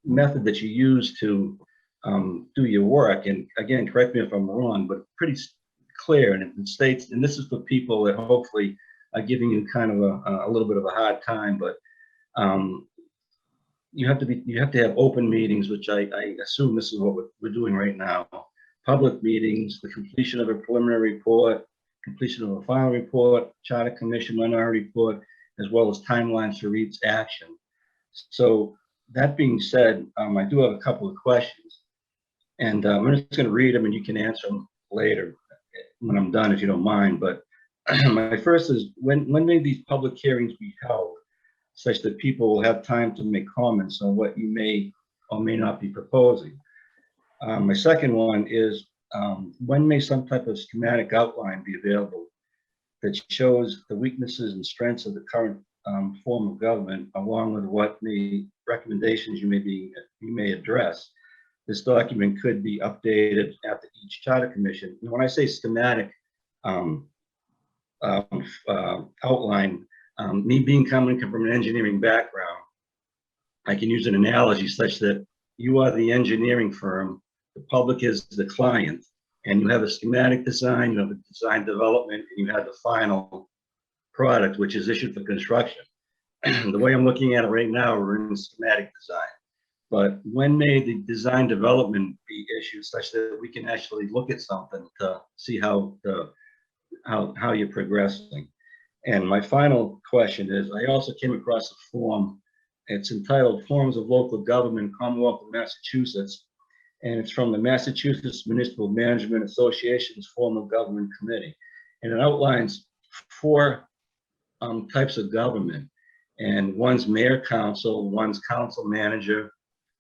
method that you use to do your work. And again, correct me if I'm wrong, but pretty clear, and it states, and this is for people that hopefully are giving you kind of a little bit of a hard time, but you have to have open meetings, which I assume this is what we're doing right now. Public meetings, the completion of a preliminary report, completion of a final report, charter commission minority report, as well as timelines for each action. So that being said, I do have a couple of questions, and I'm just going to read them, and you can answer them later when I'm done, if you don't mind. But my first is, when may these public hearings be held? such that people will have time to make comments on what you may or may not be proposing. My second one is, when may some type of schematic outline be available that shows the weaknesses and strengths of the current form of government, along with what recommendations you may address? This document could be updated after each charter commission. And when I say schematic outline, me coming from an engineering background, I can use an analogy such that you are the engineering firm, the public is the client, and you have a schematic design, you have a design development, and you have the final product, which is issued for construction. The way I'm looking at it right now, we're in schematic design. But when may the design development be issued such that we can actually look at something to see how you're progressing? And my final question is, I also came across a form. It's entitled Forms of Local Government, Commonwealth of Massachusetts, and it's from the Massachusetts Municipal Management Association's Form of Government Committee. And it outlines 4 types of government. And one's mayor council, one's council manager.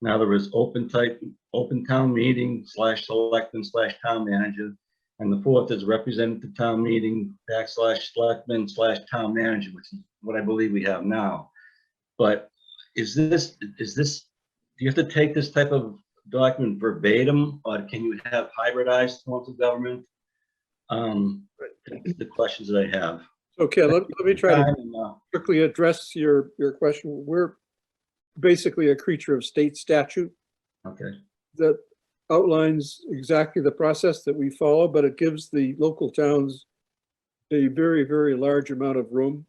Now there is open town meeting / selectman / town manager. And the 4th is representative town meeting / selectman / town manager, which is what I believe we have now. But is this, do you have to take this type of document verbatim, or can you have hybridized forms of government? That's the questions that I have. Okay, let me try to quickly address your question. We're basically a creature of state statute. Okay. That outlines exactly the process that we follow, but it gives the local towns a very, very large amount of room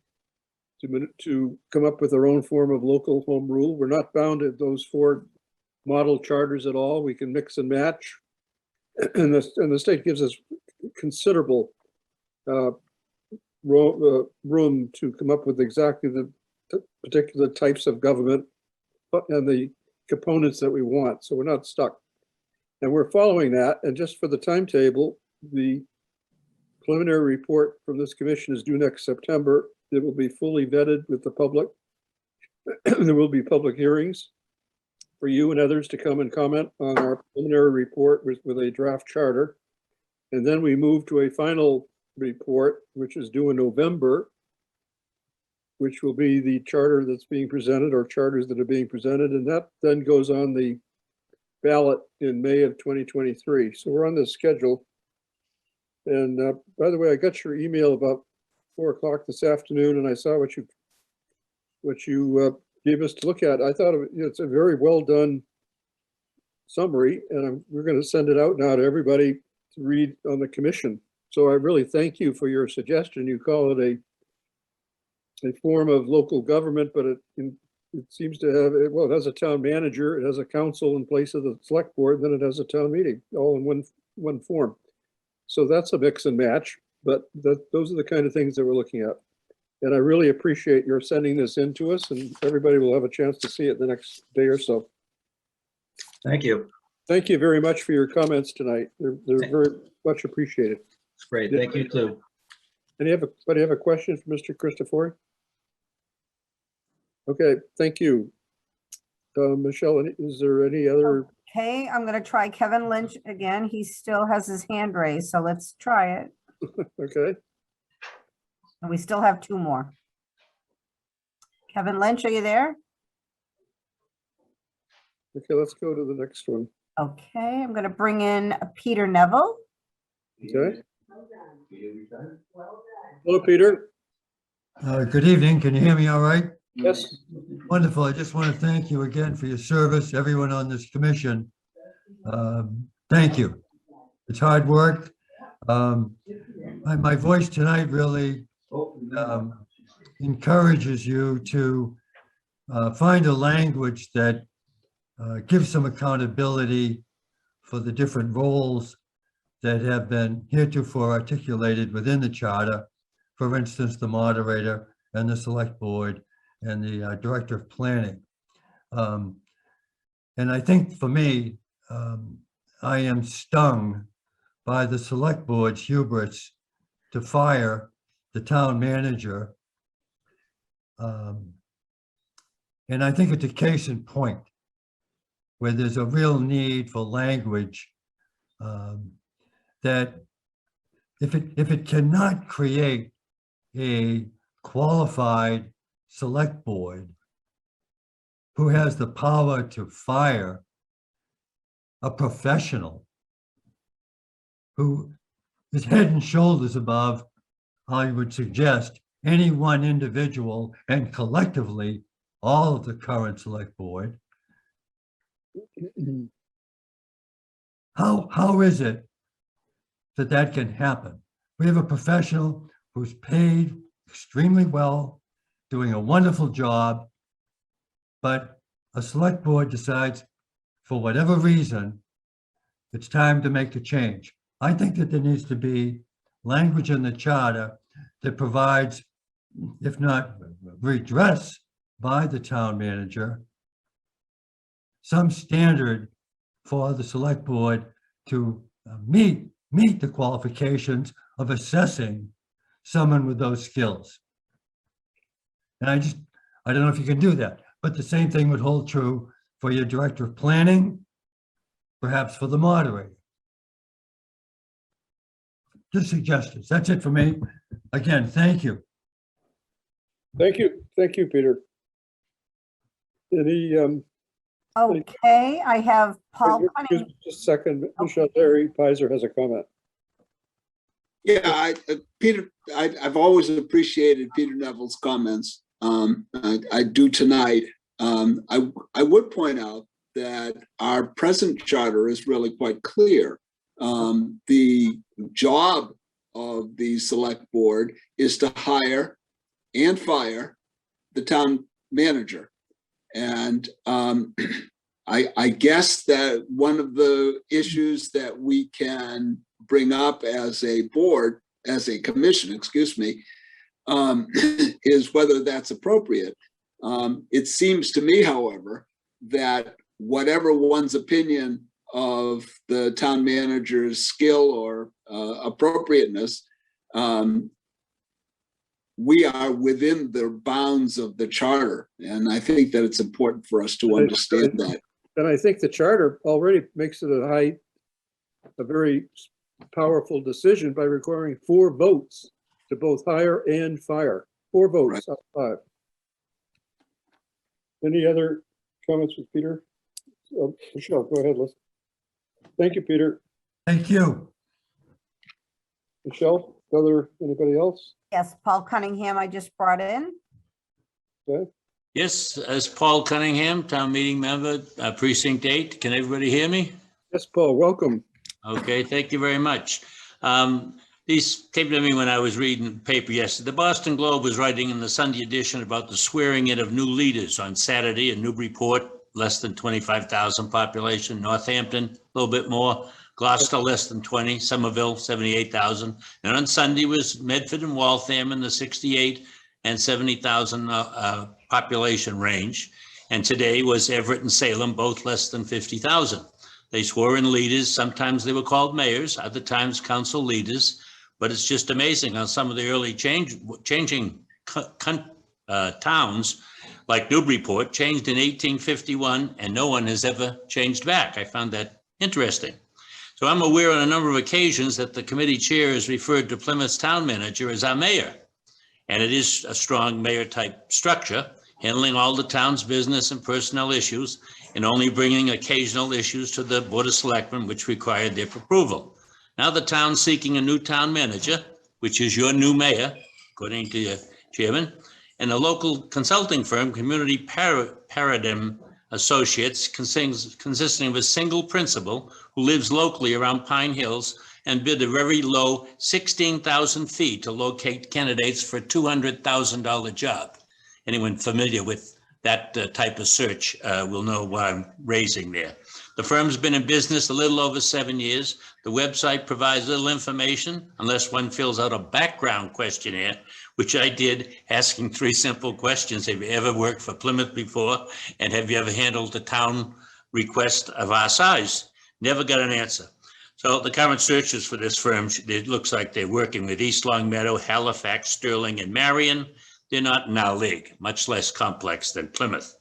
to come up with their own form of local home rule. We're not bound to those 4 model charters at all. We can mix and match. And the state gives us considerable room to come up with exactly the particular types of government and the components that we want. So we're not stuck. And we're following that. And just for the timetable, the preliminary report from this commission is due next September. It will be fully vetted with the public. There will be public hearings for you and others to come and comment on our preliminary report with a draft charter. And then we move to a final report, which is due in November, which will be the charter that's being presented or charters that are being presented. And that then goes on the ballot in May of 2023. So we're on this schedule. And by the way, I got your email about 4 o'clock this afternoon, and I saw what you gave us to look at. I thought it's a very well done summary, and we're going to send it out now to everybody to read on the commission. So I really thank you for your suggestion. You call it a form of local government, but it seems to have, well, it has a town manager, it has a council in place of the select board, then it has a town meeting, all in one form. So that's a mix and match, but those are the kind of things that we're looking at. And I really appreciate your sending this in to us, and everybody will have a chance to see it the next day or so. Thank you. Thank you very much for your comments tonight. They're very much appreciated. It's great. Thank you too. Anybody have a question for Mr. Christopher? Okay, thank you. Michelle, is there any other? Okay, I'm going to try Kevin Lynch again. He still has his hand raised, so let's try it. Okay. And we still have 2 more. Kevin Lynch, are you there? Okay, let's go to the next one. Okay, I'm going to bring in Peter Neville. Okay. Hello, Peter. Good evening. Can you hear me all right? Yes. Wonderful. I just want to thank you again for your service, everyone on this commission. Thank you. It's hard work. My voice tonight really encourages you to find a language that gives some accountability for the different roles that have been heretofore articulated within the charter. For instance, the moderator and the select board and the director of planning. And I think for me, I am stung by the select board's hubris to fire the town manager And I think it's a case in point where there's a real need for language that if it cannot create a qualified select board who has the power to fire a professional who is head and shoulders above, I would suggest, any one individual and collectively all of the current select board. How is it that that can happen? We have a professional who's paid extremely well, doing a wonderful job, but a select board decides, for whatever reason, it's time to make a change. I think that there needs to be language in the charter that provides, if not redress by the town manager, some standard for the select board to meet the qualifications of assessing someone with those skills. And I don't know if you can do that, but the same thing would hold true for your director of planning, perhaps for the moderator. Just suggestions. That's it for me. Again, thank you. Thank you, Peter. Any, Okay, I have Paul excuse Cunningham. me just a second, Michelle, Larry Pizer has a comment. Yeah, Peter, I've always appreciated Peter Neville's comments. I do tonight. I would point out that our present charter is really quite clear. The job of the select board is to hire and fire the town manager. And I guess that one of the issues that we can bring up as a board, as a commission, excuse me, is whether that's appropriate. It seems to me, however, that whatever one's opinion of the town manager's skill or appropriateness, we are within the bounds of the charter. And I think that it's important for us to understand that. And I think the charter already makes it a very powerful decision by requiring 4 votes to both hire and fire. 4 votes out of 5. Any other comments with Peter? Michelle, go ahead. Thank you, Peter. Thank you. Michelle, anybody else? Yes, Paul Cunningham, I just brought in. Okay. Yes, as Paul Cunningham, town meeting member, precinct 8. Can everybody hear me? Yes, Paul, welcome. Okay, thank you very much. These came to me when I was reading the paper yesterday. The Boston Globe was writing in the Sunday edition about the swearing in of new leaders on Saturday in Newburyport, less than 25,000 population, Northampton, a little bit more, Gloucester, less than 20, Somerville, 78,000. And on Sunday was Medford and Waltham in the 68 and 70,000 population range. And today was Everett and Salem, both less than 50,000. They swore in leaders. Sometimes they were called mayors, other times council leaders. But it's just amazing how some of the early changing towns, like Newburyport, changed in 1851, and no one has ever changed back. I found that interesting. So I'm aware on a number of occasions that the committee chair has referred to Plymouth's town manager as our mayor. And it is a strong mayor-type structure, handling all the town's business and personnel issues, and only bringing occasional issues to the Board of Selectmen, which required their approval. Now the town's seeking a new town manager, which is your new mayor, according to your chairman, and a local consulting firm, Community Paradigm Associates, consisting of a single principal who lives locally around Pine Hills, and bid a very low 16,000 feet to locate candidates for a $200,000 job. Anyone familiar with that type of search will know what I'm raising there. The firm's been in business a little over 7 years. The website provides little information unless one fills out a background questionnaire, which I did, asking 3 simple questions. Have you ever worked for Plymouth before? And have you ever handled a town request of our size? Never got an answer. So the current searches for this firm, it looks like they're working with East Longmeadow, Halifax, Sterling, and Marion. They're not in our league, much less complex than Plymouth.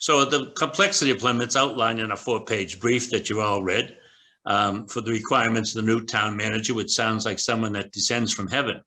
So the complexity of Plymouth's outlined in a 4-page brief that you all read for the requirements of the new town manager, which sounds like someone that descends from heaven.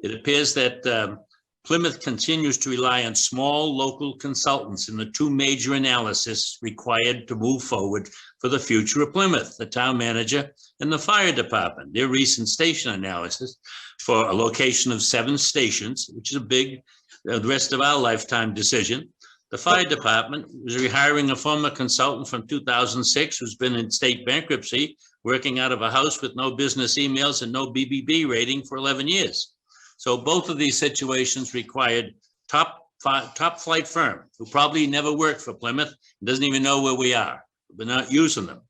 It appears that Plymouth continues to rely on small local consultants in the 2 major analyses required to move forward for the future of Plymouth, the town manager and the fire department. Their recent station analysis for a location of 7 stations, which is a big, the rest of our lifetime decision. The fire department was rehiring a former consultant from 2006 who's been in state bankruptcy, working out of a house with no business emails and no BBB rating for 11 years. So both of these situations required top flight firm who probably never worked for Plymouth, doesn't even know where we are. We're not using them.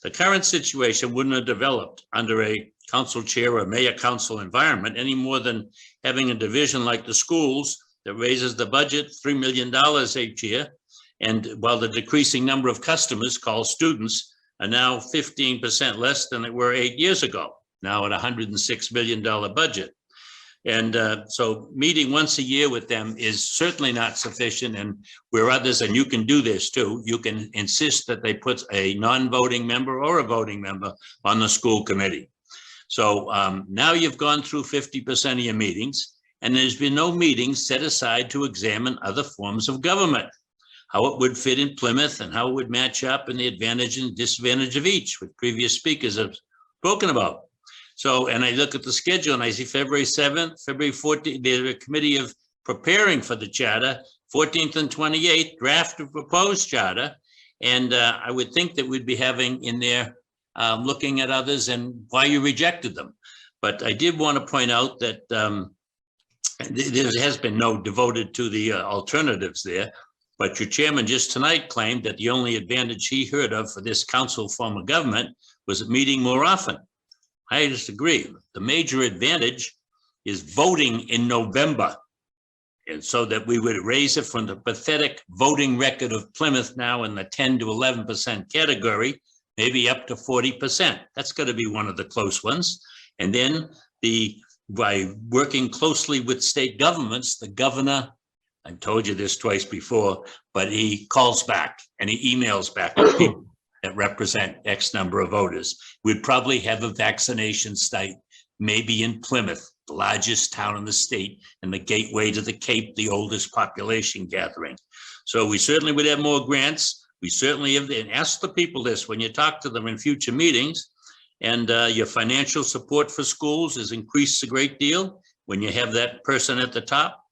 The current situation wouldn't have developed under a council chair or mayor council environment any more than having a division like the schools that raises the budget $3 million each year. And while the decreasing number of customers called students are now 15% less than they were 8 years ago, now at $106 million budget. And so meeting once a year with them is certainly not sufficient. And where others, and you can do this too, you can insist that they put a non-voting member or a voting member on the school committee. So now you've gone through 50% of your meetings, and there's been no meetings set aside to examine other forms of government, how it would fit in Plymouth and how it would match up and the advantage and disadvantage of each, which previous speakers have spoken about. So, and I look at the schedule and I see February 7th, February 14th, there's a committee of preparing for the charter, 14th and 28th, draft of proposed charter. And I would think that we'd be having in there looking at others and why you rejected them. But I did want to point out that there has been no devoted to the alternatives there. But your chairman just tonight claimed that the only advantage he heard of for this council form of government was meeting more often. I disagree. The major advantage is voting in November. And so that we would raise it from the pathetic voting record of Plymouth now in the 10 to 11% category, maybe up to 40%. That's going to be one of the close ones. And then by working closely with state governments, the governor, I've told you this twice before, but he calls back and he emails back to people that represent X number of voters. We'd probably have a vaccination site, maybe in Plymouth, the largest town in the state and the gateway to the Cape, the oldest population gathering. So we certainly would have more grants. We certainly have, and ask the people this when you talk to them in future meetings. And your financial support for schools has increased a great deal when you have that person at the top,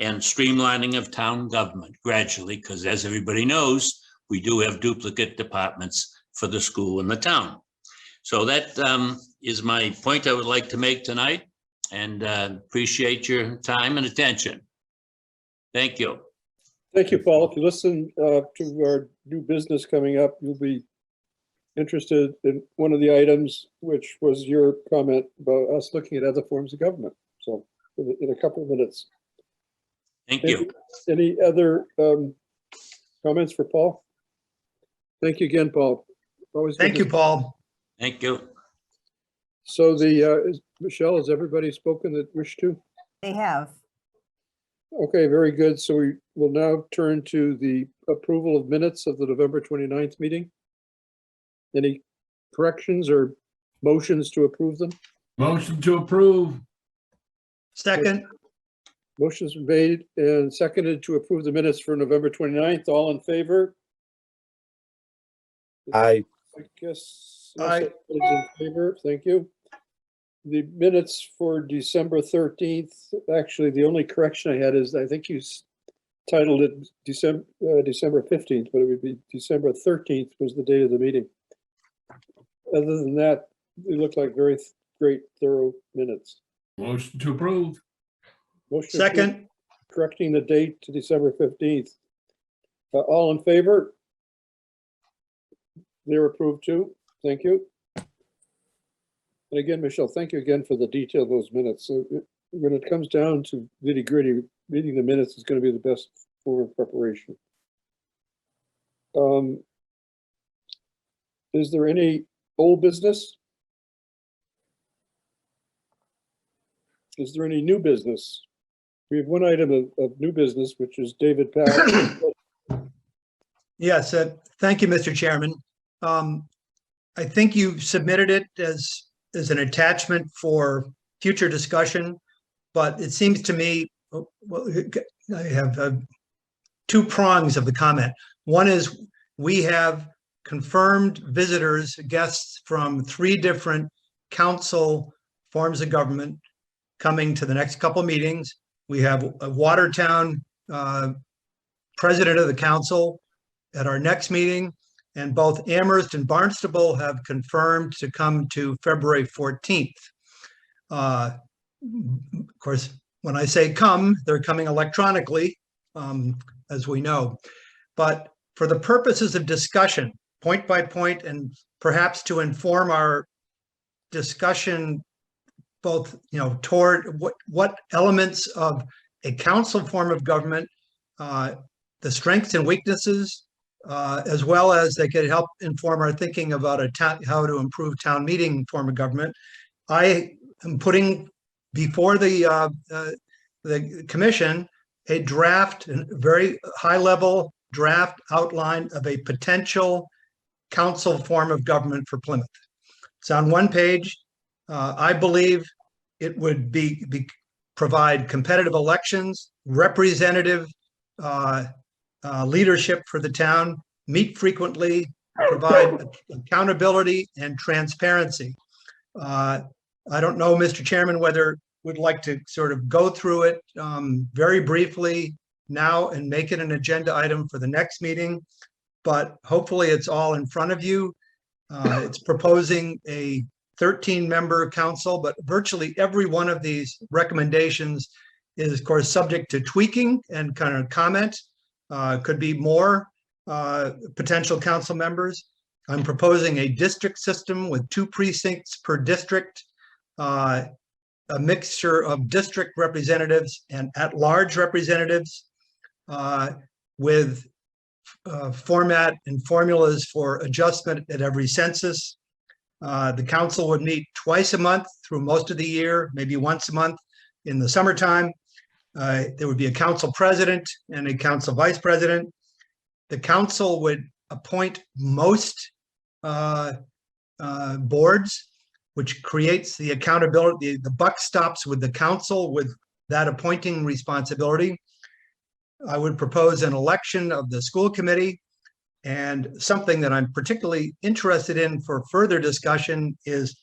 and streamlining of town government gradually, because as everybody knows, we do have duplicate departments for the school and the town. So that is my point I would like to make tonight, and appreciate your time and attention. Thank you. Thank you, Paul. If you listen to our new business coming up, you'll be interested in one of the items, which was your comment about us looking at other forms of government. So in a couple of minutes. Thank you. Any other comments for Paul? Thank you again, Paul. Always. Thank you, Paul. Thank you. So Michelle, has everybody spoken that wished to? They have. Okay, very good. So we will now turn to the approval of minutes of the November 29th meeting. Any corrections or motions to approve them? Motion to approve. Second. Motion's been made and seconded to approve the minutes for November 29th. All in favor? Aye. I guess. Aye. In favor, thank you. The minutes for December 13th, actually, the only correction I had is I think you titled it December 15th, but it would be December 13th was the date of the meeting. Other than that, they look like very great, thorough minutes. Motion to approve. Motion Second. approved, correcting the date to December 15th. All in favor? They're approved too. Thank you. And again, Michelle, thank you again for the detail of those minutes. So when it comes down to nitty gritty, reading the minutes is going to be the best form of preparation. Is there any old business? Is there any new business? We have one item of new business, which is David Powell Yes, thank you, Mr. Chairman. I think you submitted it as an attachment for future discussion, but it seems to me, well, I have two prongs of the comment. One is we have confirmed visitors, guests from 3 different council forms of government coming to the next couple meetings. We have a Watertown president of the council at our next meeting, and both Amherst and Barnstable have confirmed to come to February 14th. Of course, when I say come, they're coming electronically, as we know. But for the purposes of discussion, point by point, and perhaps to inform our discussion both, toward what elements of a council form of government, the strengths and weaknesses, as well as they could help inform our thinking about how to improve town meeting form of government. I am putting before the commission a draft, a very high-level draft outline of a potential council form of government for Plymouth. It's on 1 page. I believe it would provide competitive elections, representative leadership for the town, meet frequently, provide accountability and transparency. I don't know, Mr. Chairman, whether would like to sort of go through it very briefly now and make it an agenda item for the next meeting, but hopefully it's all in front of you. It's proposing a 13-member council, but virtually every one of these recommendations is, of course, subject to tweaking and kind of comment. Could be more potential council members. I'm proposing a district system with 2 precincts per district, a mixture of district representatives and at-large representatives, with format and formulas for adjustment at every census. The council would meet twice a month through most of the year, maybe once a month in the summertime. There would be a council president and a council vice president. The council would appoint most boards, which creates the accountability. The buck stops with the council with that appointing responsibility. I would propose an election of the school committee, and something that I'm particularly interested in for further discussion is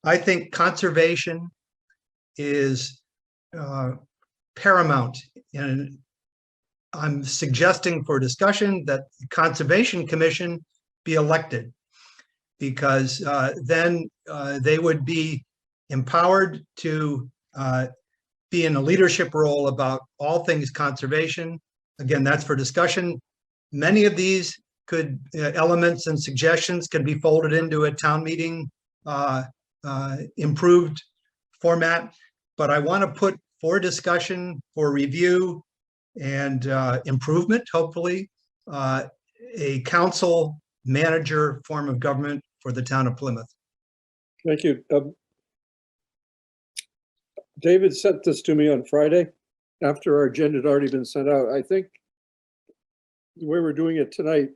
I think conservation is paramount, and I'm suggesting for discussion that the Conservation Commission be elected, because then they would be empowered to be in a leadership role about all things conservation. Again, that's for discussion. Many of these elements and suggestions can be folded into a town meeting improved format, but I want to put for discussion, for review and improvement, hopefully, a council manager form of government for the town of Plymouth. Thank you. David sent this to me on Friday after our agenda had already been sent out. I think the way we're doing it tonight,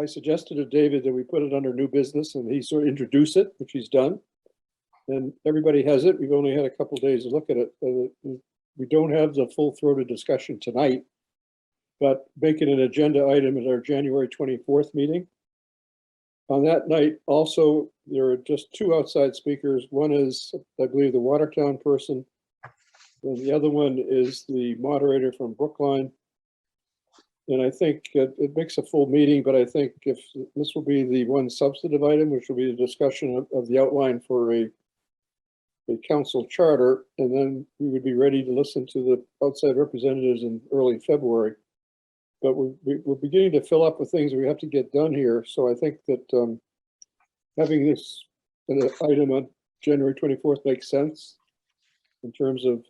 I suggested to David that we put it under new business and he sort of introduce it, which he's done. And everybody has it. We've only had a couple of days to look at it. We don't have the full-throated discussion tonight, but make it an agenda item at our January 24th meeting. On that night, also, there are just 2 outside speakers. One is, I believe, the Watertown person, and the other one is the moderator from Brookline. And I think it makes a full meeting, but I think if this will be the one substantive item, which will be the discussion of the outline for a council charter, and then we would be ready to listen to the outside representatives in early February. But we're beginning to fill up with things we have to get done here. So I think that having this item on January 24th makes sense in terms of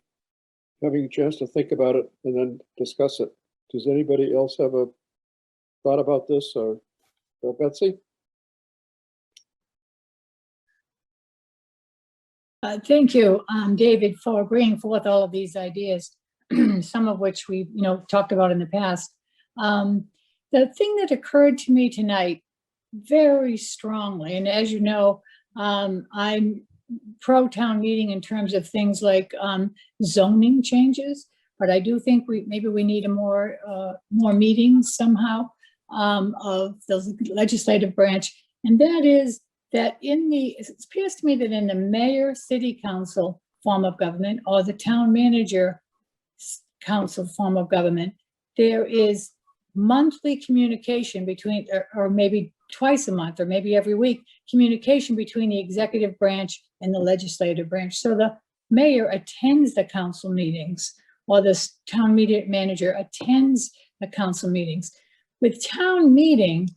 having a chance to think about it and then discuss it. Does anybody else have a thought about this, or Betsy? Thank you, David, for bringing forth all of these ideas, some of which we, talked about in the past. the thing that occurred to me tonight very strongly, and as you know, I'm pro town meeting in terms of things like zoning changes, but I do think maybe we need a more meetings somehow of the legislative branch, and that is that it appears to me that in the mayor city council form of government or the town manager council form of government, there is monthly communication between, or maybe twice a month, or maybe every week, communication between the executive branch and the legislative branch. So the mayor attends the council meetings, or the town manager attends the council meetings. With town meeting,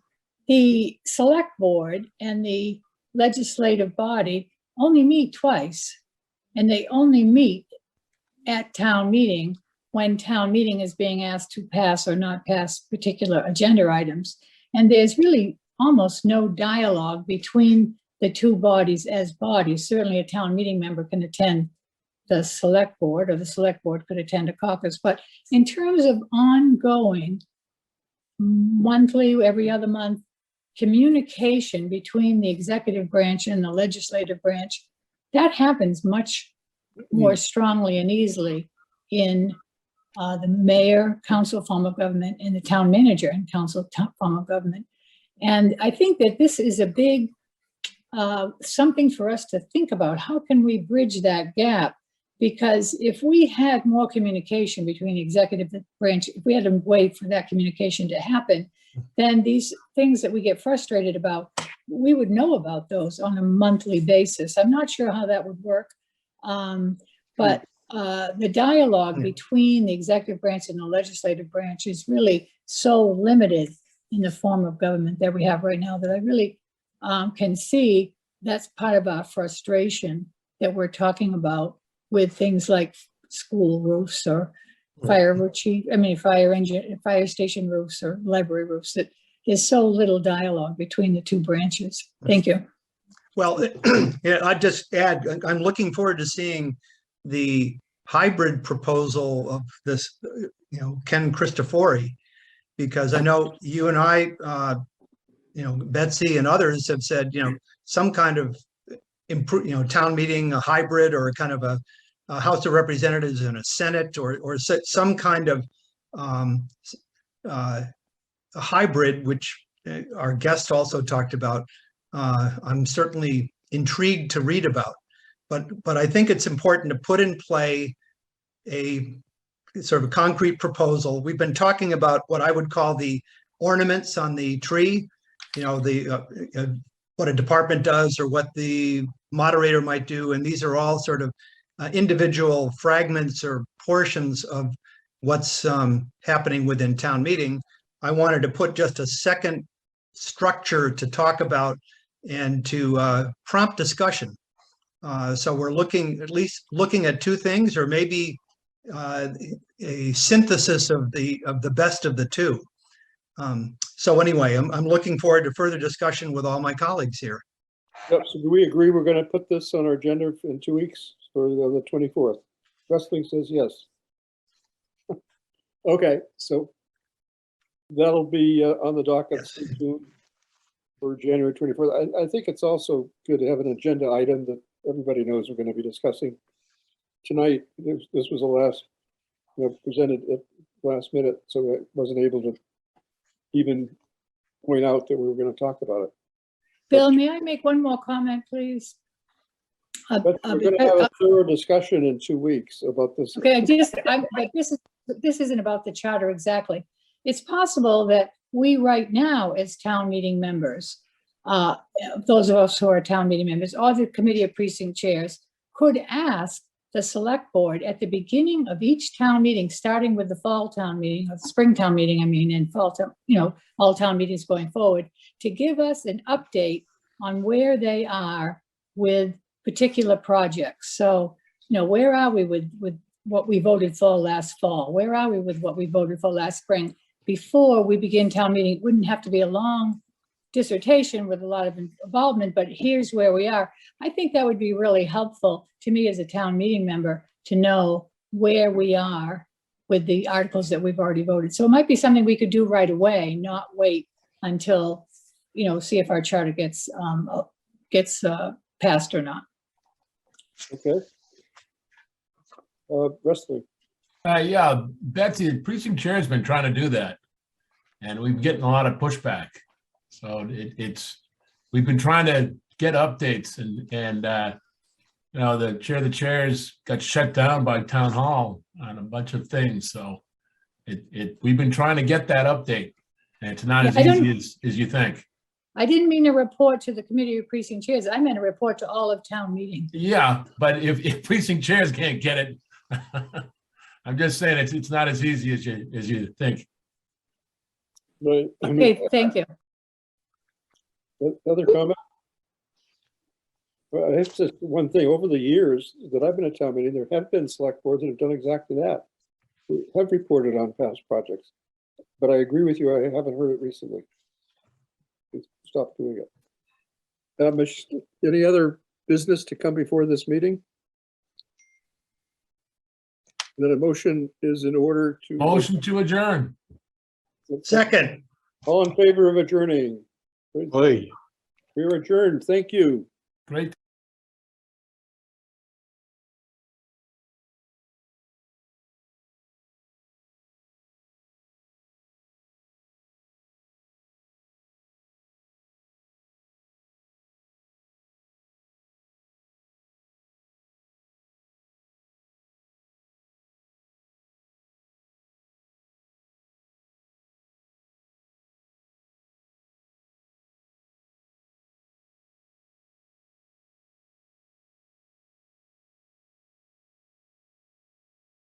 the select board and the legislative body only meet twice, and they only meet at town meeting when town meeting is being asked to pass or not pass particular agenda items. And there's really almost no dialogue between the two bodies as bodies. Certainly a town meeting member can attend the select board, or the select board could attend a caucus. But in terms of ongoing monthly, every other month communication between the executive branch and the legislative branch, that happens much more strongly and easily in the mayor council form of government and the town manager and council form of government. And I think that this is a big something for us to think about. How can we bridge that gap? Because if we had more communication between the executive branch, if we had to wait for that communication to happen, then these things that we get frustrated about, we would know about those on a monthly basis. I'm not sure how that would work. But the dialogue between the executive branch and the legislative branch is really so limited in the form of government that we have right now, that I really can see that's part of our frustration that we're talking about with things like school roofs or fire station roofs or library roofs, that there's so little dialogue between the two branches. Thank you. Well, yeah, I'd just add, I'm looking forward to seeing the hybrid proposal of this, Ken Christofori, because I know you and I, Betsy and others have said, some kind of town meeting, a hybrid, or kind of a House of Representatives and a Senate, or some kind of a hybrid, which our guest also talked about. I'm certainly intrigued to read about, but I think it's important to put in play a sort of a concrete proposal. We've been talking about what I would call the ornaments on the tree, what a department does or what the moderator might do, and these are all sort of individual fragments or portions of what's happening within town meeting. I wanted to put just a second structure to talk about and to prompt discussion. So we're at least looking at two things, or maybe a synthesis of the best of the two. So anyway, I'm looking forward to further discussion with all my colleagues here. Yep, so do we agree we're going to put this on our agenda in 2 weeks for the 24th? Wrestling says yes. Okay, so that'll be on the docket soon for January 24th. I think it's also good to have an agenda item that everybody knows we're going to be discussing tonight. This was the last, presented at last minute, so I wasn't able to even point out that we were going to talk about it. Bill, may I make one more comment, please? But we're going to have a thorough discussion in 2 weeks about this. Okay, but this isn't about the charter exactly. It's possible that we right now, as town meeting members, those of us who are town meeting members, or the committee of precinct chairs, could ask the select board at the beginning of each town meeting, starting with the fall town meeting, or the spring town meeting, and fall town, all town meetings going forward, to give us an update on where they are with particular projects. So, where are we with what we voted for last fall? Where are we with what we voted for last spring? Before we begin town meeting, it wouldn't have to be a long dissertation with a lot of involvement, but here's where we are. I think that would be really helpful to me as a town meeting member to know where we are with the articles that we've already voted. So it might be something we could do right away, not wait until, see if our charter gets passed or not. Okay. Wrestling. Yeah, Betsy, the precinct chair has been trying to do that. And we've been getting a lot of pushback. So we've been trying to get updates and the chair of the chairs got shut down by town hall on a bunch of things. So we've been trying to get that update, and it's not as easy as you think. I didn't mean a report to the committee of precinct chairs. I meant a report to all of town meeting. Yeah, but if precinct chairs can't get it, I'm just saying it's not as easy as you think. Right. Okay, thank you. Other comment? Well, it's just one thing. Over the years that I've been at town meeting, there have been select boards that have done exactly that. We have reported on past projects, but I agree with you. I haven't heard it recently. Stop doing it. Any other business to come before this meeting? Then a motion is in order to. Motion to adjourn. Second. All in favor of adjourning? Oy. We are adjourned. Thank you. Great.